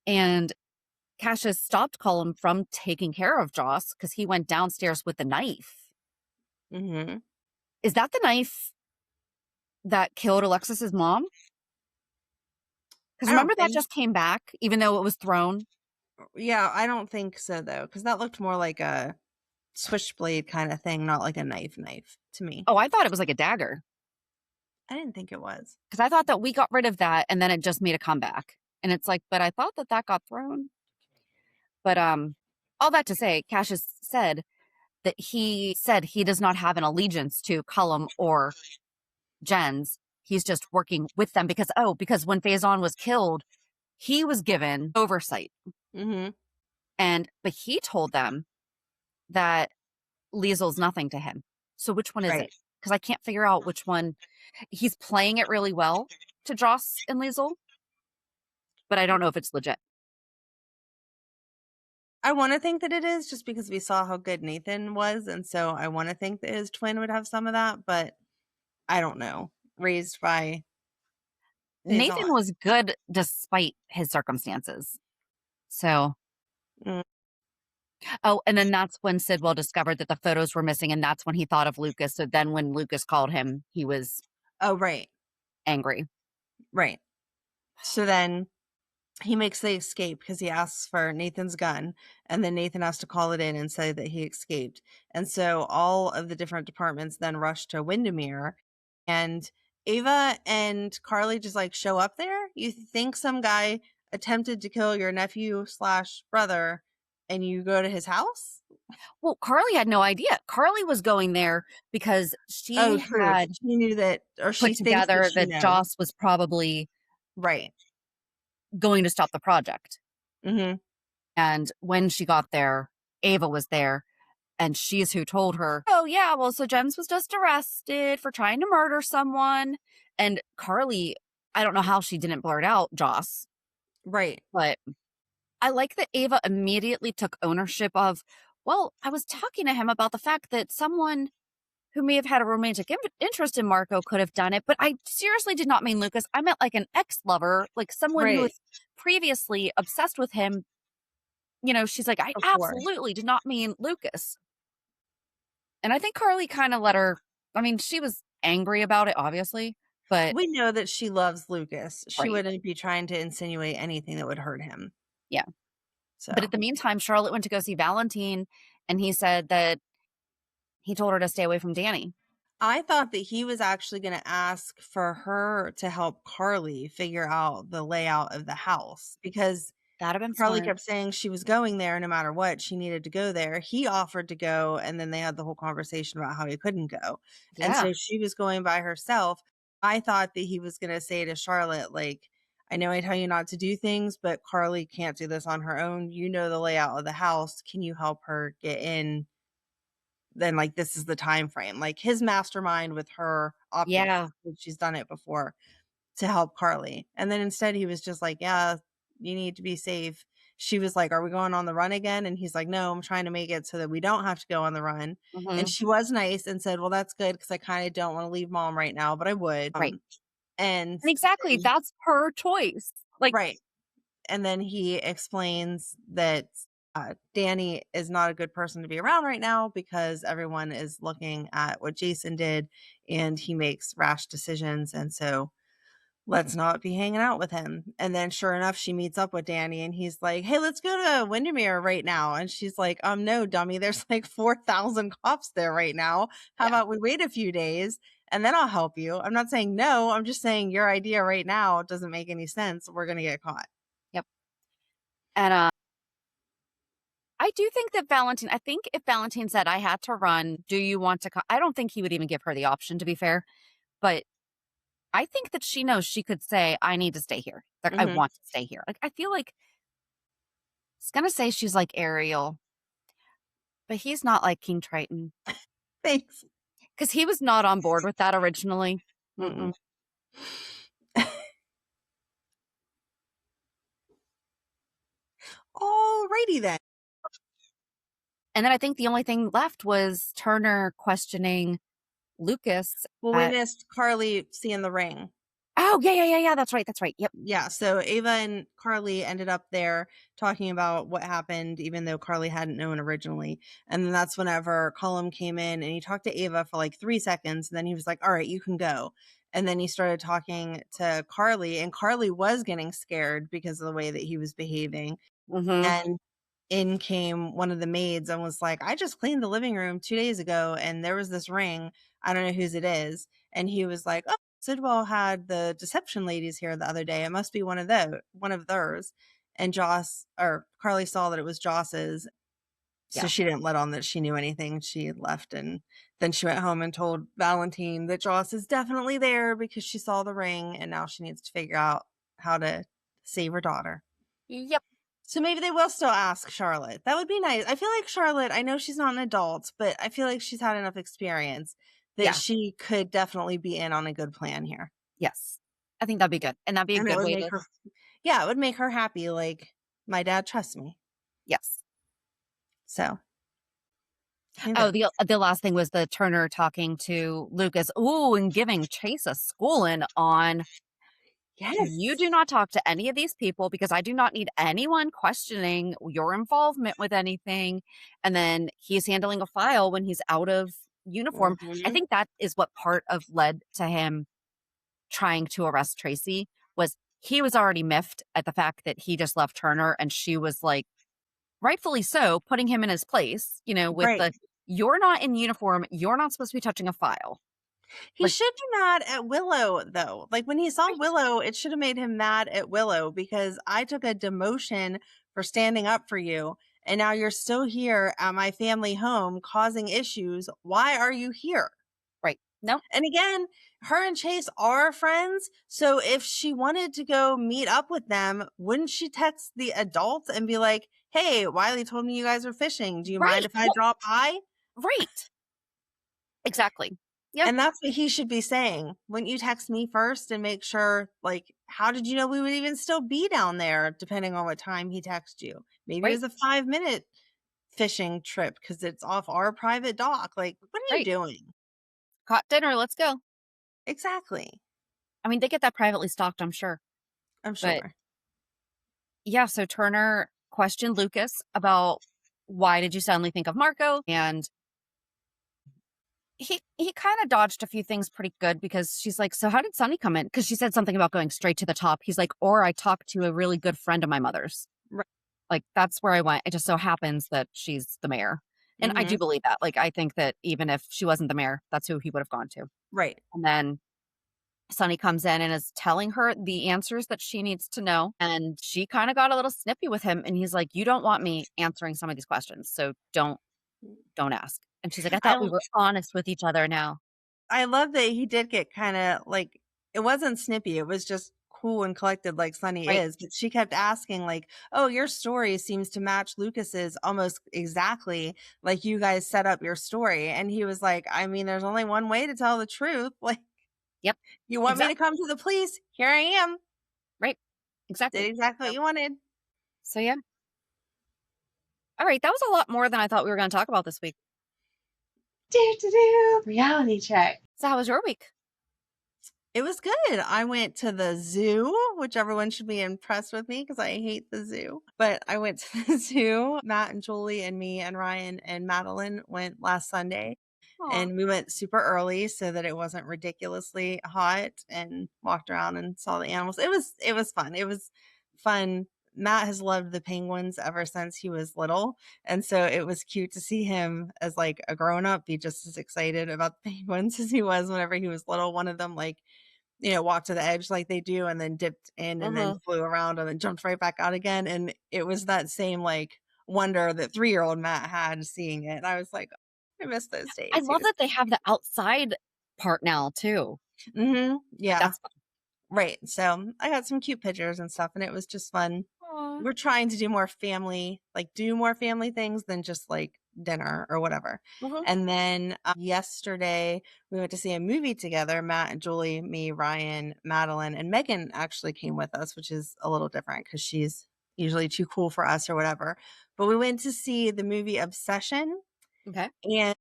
And Cassius stopped Cullum from taking care of Joss because he went downstairs with the knife. Mm-hmm. Is that the knife that killed Alexis's mom? Because remember that just came back, even though it was thrown? Yeah, I don't think so, though, because that looked more like a switchblade kind of thing, not like a knife to me. Oh, I thought it was like a dagger. I didn't think it was. Because I thought that we got rid of that and then it just made a comeback. And it's like, but I thought that got thrown. But all that to say, Cassius said that he does not have an allegiance to Cullum or Jenz. He's just working with them because when Faison was killed, he was given oversight. Mm-hmm. But he told them that Liesl's nothing to him. So which one is it? Because I can't figure out which one. He's playing it really well to Joss and Liesl, but I don't know if it's legit. I want to think that it is just because we saw how good Nathan was. And so I want to think that his twin would have some of that, but I don't know. Raised by Nathan was good despite his circumstances. So. Oh, and then that's when Sidwell discovered that the photos were missing, and that's when he thought of Lucas. So then when Lucas called him, he was angry. Right. So then he makes the escape because he asks for Nathan's gun, and then Nathan has to call it in and say that he escaped. And so all of the different departments then rush to Wyndemere, and Ava and Carly just like show up there. You think some guy attempted to kill your nephew/brother and you go to his house? Well, Carly had no idea. Carly was going there because she knew that, or she put together that Joss was probably going to stop the project. Mm-hmm. And when she got there, Ava was there, and she's who told her, oh yeah, well, so Jenz was just arrested for trying to murder someone. And Carly, I don't know how she didn't blurt out Joss. Right. But I like that Ava immediately took ownership of, well, I was talking to him about the fact that someone who may have had a romantic interest in Marco could have done it, but I seriously did not mean Lucas. I meant like an ex-lover, like someone who was previously obsessed with him. You know, she's like, I absolutely did not mean Lucas. And I think Carly kind of let her, I mean, she was angry about it, obviously, but we know that she loves Lucas. She wouldn't be trying to insinuate anything that would hurt him. Yeah. So. But at the meantime, Charlotte went to go see Valentine, and he said that he told her to stay away from Danny. I thought that he was actually going to ask for her to help Carly figure out the layout of the house, because That'd have been Carly smart. kept saying she was going there no matter what. She needed to go there. He offered to go, and then they had the whole conversation about how he couldn't go. And Yeah. so she was going by herself. I thought that he was going to say to Charlotte, like, I know I tell you not to do things, but Carly can't do this on her own. You know the layout of the house. Can you help her get in? Then, like, this is the time frame. Like, his mastermind with her optics. Yeah. She's done it before to help Carly. And then instead he was just like, yeah, you need to be safe. She was like, are we going on the run again? And he's like, no, I'm trying to make it so that we don't have to go on the run. And Hmm. she was nice and said, well, that's good because I kind of don't want to leave mom right now, but I would. Right. And And exactly. then- That's her choice. Like, right. And then he explains that Danny is not a good person to be around right now because everyone is looking at what Jason did and he makes rash decisions. And so let's not be hanging out with him. And then sure enough, she meets up with Danny and he's like, hey, let's go to Wyndemere right now. And she's like, no, dummy, there's like 4,000 cops there right now. How yeah. about we wait a few days and then I'll help you? I'm not saying no. I'm just saying your idea right now doesn't make any sense. We're going to get caught. Yep. And I do think that I think if Valentine said, I had to run, do you want to I don't think he would even give her the option, to be fair. But I think that she knows she could say, I need to stay here. Like, I Mm-hmm. want to stay here. Like, I feel like it's going to say she's like Ariel, but he's not like King Triton Thanks. because he was not on board with that originally. Mm-mm. Alrighty then. And then I think the only thing left was Turner questioning Lucas. Well, we missed Carly seeing the ring. Oh, yeah. That's right. Yep. Yeah, so Ava and Carly ended up there talking about what happened, even though Carly hadn't known originally. And then that's whenever Cullum came in and he talked to Ava for like 3 seconds. And then he was like, all right, you can go. And then he started talking to Carly, and Carly was getting scared because of the way that he was behaving. Mm-hmm. And in came one of the maids and was like, I just cleaned the living room 2 days ago and there was this ring. I don't know whose it is. And he was like, oh, Sidwell had the deception ladies here the other day. It must be one of theirs. And Carly saw that it was Joss's. So Yeah. she didn't let on that she knew anything. She left, and then she went home and told Valentine that Joss is definitely there because she saw the ring and now she needs to figure out how to save her daughter. Yep. So maybe they will still ask Charlotte. That would be nice. I feel like Charlotte, I know she's not an adult, but I feel like she's had enough experience that she could definitely be in on a good plan here. Yes. I think that'd be good. And that'd be a good way to. Yeah, it would make her happy. Like, my dad trusts me. Yes. So. Oh, the last thing was the Turner talking to Lucas. Ooh, and giving Chase a schooling on. Yes. You do not talk to any of these people because I do not need anyone questioning your involvement with anything. And then he's handling a file when he's out of uniform. Mm-hmm. I think that is what part of led to him trying to arrest Tracy was he was already miffed at the fact that he just left Turner and she was like, rightfully so, putting him in his place, with you're not in uniform. You're not supposed to be touching a file. He should be mad at Willow, though. Like, when he saw Willow, it should have made him mad at Willow because I took a demotion for standing up for you. And now you're still here at my family home causing issues. Why are you here? Right. No. And again, her and Chase are friends. So if she wanted to go meet up with them, wouldn't she text the adults and be like, hey, Wiley told me you guys are fishing. Do you mind if I drop by? Right. Exactly. Yep. And that's what he should be saying. Wouldn't you text me first and make sure, like, how did you know we would even still be down there, depending on what time he texted you? Maybe it was a 5-minute fishing trip because it's off our private dock. Like, what are you doing? Caught dinner. Let's go. Exactly. I mean, they get that privately stocked, I'm sure. I'm sure. But, yeah, so Turner questioned Lucas about why did you suddenly think of Marco? And he kind of dodged a few things pretty good because she's like, so how did Sonny come in? Because she said something about going straight to the top. He's like, or I talked to a really good friend of my mother's. Right. Like, that's where I went. It just so happens that she's the mayor. And I do believe that. Like, I think that even if she wasn't the mayor, that's who he would have gone to. Right. And then Sonny comes in and is telling her the answers that she needs to know. And she kind of got a little snippy with him. And he's like, you don't want me answering some of these questions. So don't ask. And she's like, I thought we I were honest with each other now. I love that he did get kind of like, it wasn't snippy. It was just cool and collected like Sonny Right. is. But she kept asking like, oh, your story seems to match Lucas's almost exactly like you guys set up your story. And he was like, I mean, there's only one way to tell the truth. Like, Yep. you want me to Exactly. come to the police? Here I am. Right. Exactly. Did exactly what you wanted. So yeah. All right. That was a lot more than I thought we were going to talk about this week. Reality check. So how was your week? It was good. I went to the zoo, which everyone should be impressed with me because I hate the zoo. But I went to the zoo. Matt and Julie and me and Ryan and Madeline went last Sunday. Aw. And we went super early so that it wasn't ridiculously hot, and walked around and saw the animals. It was fun. It was fun. Matt has loved the penguins ever since he was little. And so it was cute to see him as like a grown up be just as excited about the penguins as he was whenever he was little. One of them like, walked to the edge like they do and then dipped in and then flew around and then jumped right back out again. And it was that same like wonder that 3-year-old Matt had seeing it. And I was like, I miss those days. I love that they have the outside part now too. Mm-hmm. Yeah. That's fun. Right. So I got some cute pictures and stuff, and it was just fun. Aw. We're trying to do more family things than just like dinner or whatever. And then yesterday we went to see a movie together. Matt and Julie, me, Ryan, Madeline, and Megan actually came with us, which is a little different because she's usually too cool for us or whatever. But we went to see the movie Obsession. Okay. And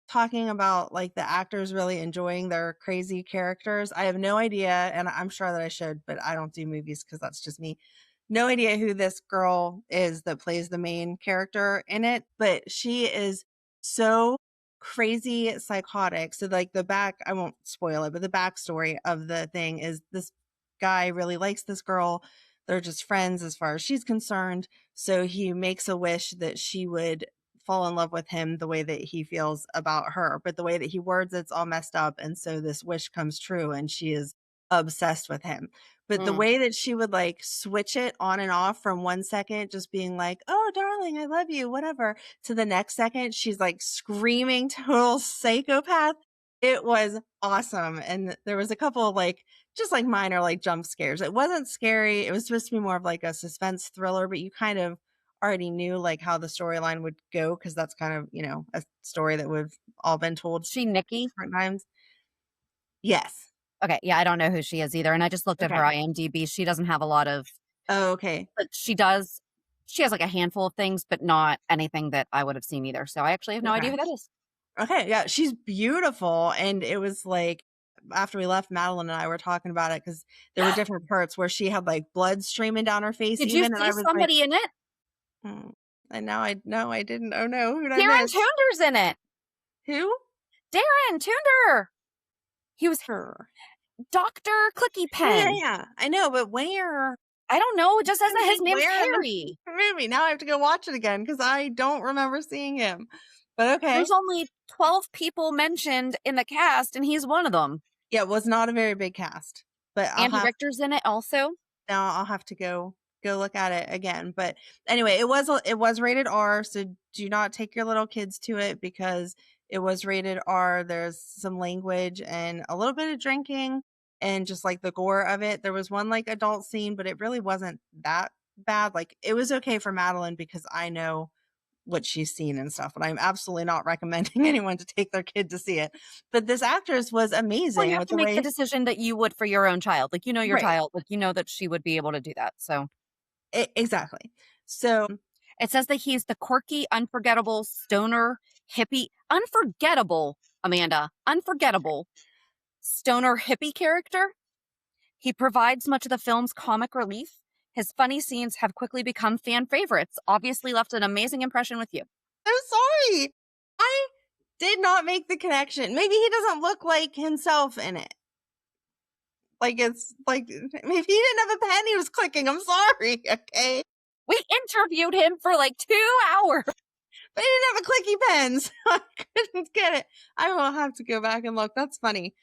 talking about like the actors really enjoying their crazy characters. I have no idea, and I'm sure that I should, but I don't do movies because that's just me. No idea who this girl is that plays the main character in it, but she is so crazy psychotic. So like I won't spoil it, but the backstory of the thing is this guy really likes this girl. They're just friends as far as she's concerned. So he makes a wish that she would fall in love with him the way that he feels about her, but the way that he words it's all messed up. And so this wish comes true and she is obsessed with him. But the way that she would like switch it on and off from 1 second, just being like, oh, darling, I love you, whatever, to the next second, she's like screaming total psychopath. It was awesome. And there was a couple of like, just like minor like jump scares. It wasn't scary. It was supposed to be more of like a suspense thriller, but you kind of already knew like how the storyline would go because that's kind of, a story that we've all been told She Nikki? different times. Yes. Okay. Yeah, I don't know who she is either. And I just looked at her IMDb. She doesn't have a lot of. Oh, okay. But she does. She has like a handful of things, but not anything that I would have seen either. So I actually have no idea who that is. Okay. Yeah. She's beautiful. And it was like, after we left, Madeline and I were talking about it because there were different parts where she had like blood streaming down her face. Did you see somebody in it? And now I didn't. Oh no, who did I Darren miss? Toonder's in it. Who? Darren Toonder. He was her. Dr. Clicky Pen. Yeah, I know, but where? I don't know. It just says that his name's Harry. Movie. Now I have to go watch it again because I don't remember seeing him. But okay. There's only 12 people mentioned in the cast, and he's one of them. Yeah, it was not a very big cast. But Andy Richter's in it also. Now I'll have to go look at it again. But anyway, it was rated R, so do not take your little kids to it because it was rated R. There's some language and a little bit of drinking and just like the gore of it. There was one like adult scene, but it really wasn't that bad. Like it was okay for Madeline because I know what she's seen and stuff, but I'm absolutely not recommending anyone to take their kid to see it. But this actress was amazing. Well, you have to make the decision that you would for your own child. Like, your child, like, that she would be able to do that. So exactly. So it says that he's the quirky, unforgettable stoner hippie, unforgettable stoner hippie character. He provides much of the film's comic relief. His funny scenes have quickly become fan favorites, obviously left an amazing impression with you. I'm sorry. I did not make the connection. Maybe he doesn't look like himself in it. Like it's like, maybe he didn't have a pen he was clicking. I'm sorry, okay? We interviewed him for like 2 hours. But he didn't have a clicky pen, so I couldn't get it. I will have to go back and look. That's funny.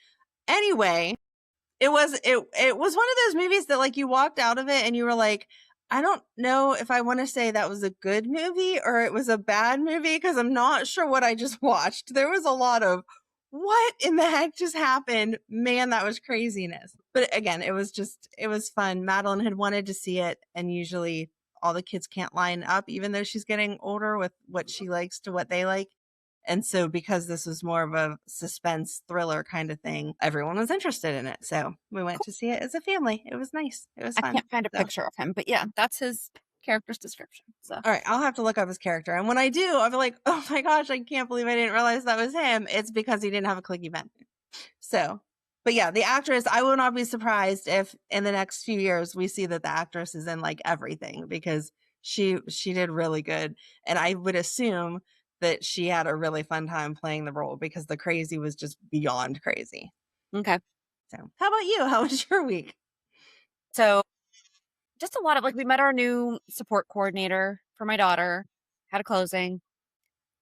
Anyway, It was one of those movies that like you walked out of it and you were like, I don't know if I want to say that was a good movie or it was a bad movie because I'm not sure what I just watched. There was a lot of what in the heck just happened? Man, that was craziness. But again, it was fun. Madeline had wanted to see it, and usually all the kids can't line up, even though she's getting older, with what she likes to what they like. And so because this was more of a suspense thriller kind of thing, everyone was interested in it. So we went to see it as a family. It was nice. It was fun. I can't find a picture of him, but yeah, that's his character's description. So all right, I'll have to look up his character. And when I do, I'll be like, oh my gosh, I can't believe I didn't realize that was him. It's because he didn't have a clicky pen. So, but yeah, the actress, I will not be surprised if in the next few years we see that the actress is in like everything, because she did really good. And I would assume that she had a really fun time playing the role because the crazy was just beyond crazy. Okay. So how about you? How was your week? So just a lot of, like, we met our new support coordinator for my daughter, had a closing.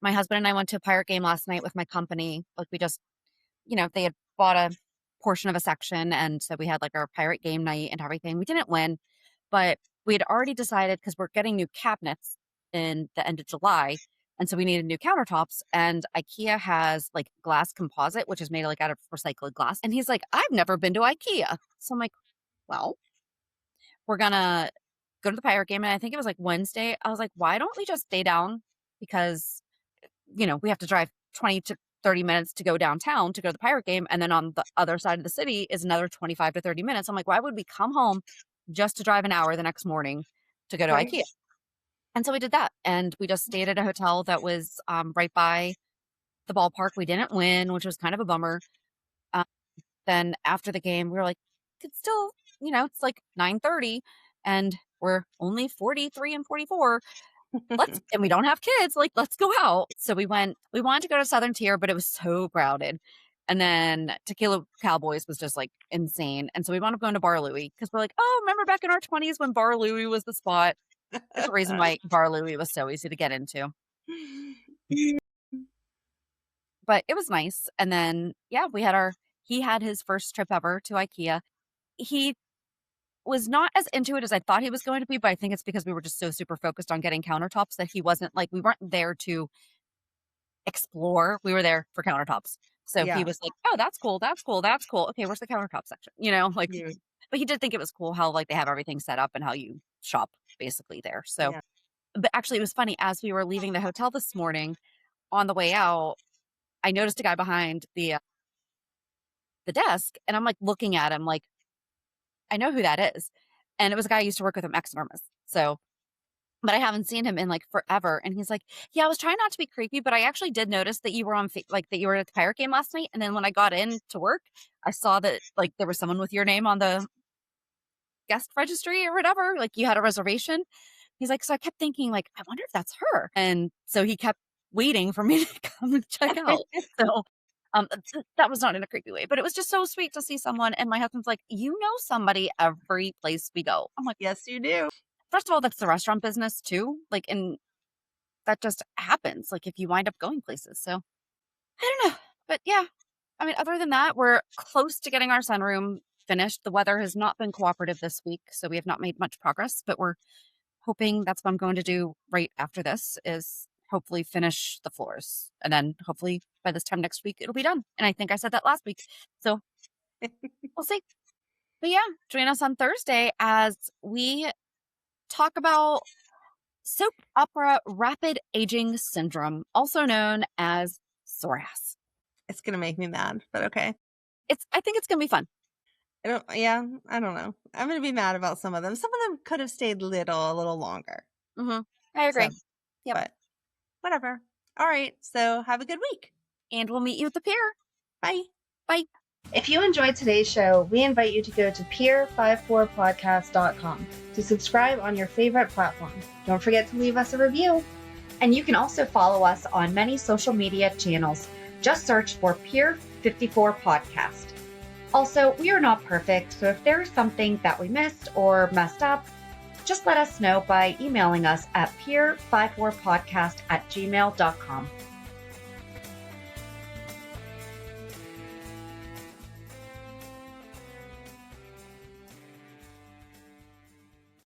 My husband and I went to a pirate game last night with my company. Like, we just, they had bought a portion of a section, and so we had like our pirate game night and everything. We didn't win, but we had already decided, because we're getting new cabinets in the end of July, and so we needed new countertops, and IKEA has like glass composite, which is made like out of recycled glass. And he's like, I've never been to IKEA. So I'm like, well, we're gonna go to the pirate game. And I think it was like Wednesday. I was like, why don't we just stay down? Because, we have to drive 20 to 30 minutes to go downtown to go to the pirate game. And then on the other side of the city is another 25 to 30 minutes. I'm like, why would we come home just to drive an hour the next morning to go to IKEA? And so we did that. And we just stayed at a hotel that was right by the ballpark. We didn't win, which was kind of a bummer. Then after the game, we were like, it's still, it's like 9:30 and we're only 43 and 44. And we don't have kids. Like, let's go out. So we wanted to go to Southern Tier, but it was so crowded. And then Tequila Cowboys was just like insane. And so we wound up going to Bar Louie because we're like, oh, remember back in our 20s when Bar Louie was the spot? There's a reason why Bar Louie was so easy to get into. But it was nice. And then, yeah, he had his first trip ever to IKEA. He was not as into it as I thought he was going to be, but I think it's because we were just so super focused on getting countertops that he wasn't like, we weren't there to explore. We were there for countertops. So He was like, oh, that's cool. That's cool. That's cool. Okay, where's the countertop section? But he did think it was cool how like they have everything set up and how you shop basically there. So, But actually it was funny, as we were leaving the hotel this morning on the way out, I noticed a guy behind the desk, and I'm like looking at him like, I know who that is. And it was a guy I used to work with at Maxinormus. So, but I haven't seen him in like forever. And he's like, yeah, I was trying not to be creepy, but I actually did notice that you were that you were at the pirate game last night. And then when I got in to work, I saw that like there was someone with your name on the guest registry or whatever. Like you had a reservation. He's like, so I kept thinking like, I wonder if that's her. And so he kept waiting for me to come and check out. So that was not in a creepy way, but it was just so sweet to see someone. And my husband's like, you know somebody every place we go. I'm like, yes, you do. First of all, that's the restaurant business too. Like, and that just happens. Like if you wind up going places. So I don't know, but yeah, I mean, other than that, we're close to getting our sunroom finished. The weather has not been cooperative this week, so we have not made much progress, but we're hoping that's what I'm going to do right after this is hopefully finish the floors. And then hopefully by this time next week, it'll be done. And I think I said that last week. So we'll see. But yeah, join us on Thursday as we talk about soap opera rapid aging syndrome, also known as sore ass. It's going to make me mad, but okay. I think it's going to be fun. I don't know. I'm going to be mad about some of them. Some of them could have stayed a little longer. Mm-hmm. I agree. So, yep. But whatever. All right. So have a good week. And we'll meet you at the pier. Bye. Bye. If you enjoyed today's show, we invite you to go to pier54podcast.com to subscribe on your favorite platform. Don't forget to leave us a review. And you can also follow us on many social media channels. Just search for Pier 54 Podcast. Also, we are not perfect, so if there is something that we missed or messed up, just let us know by emailing us at pier54podcast@gmail.com.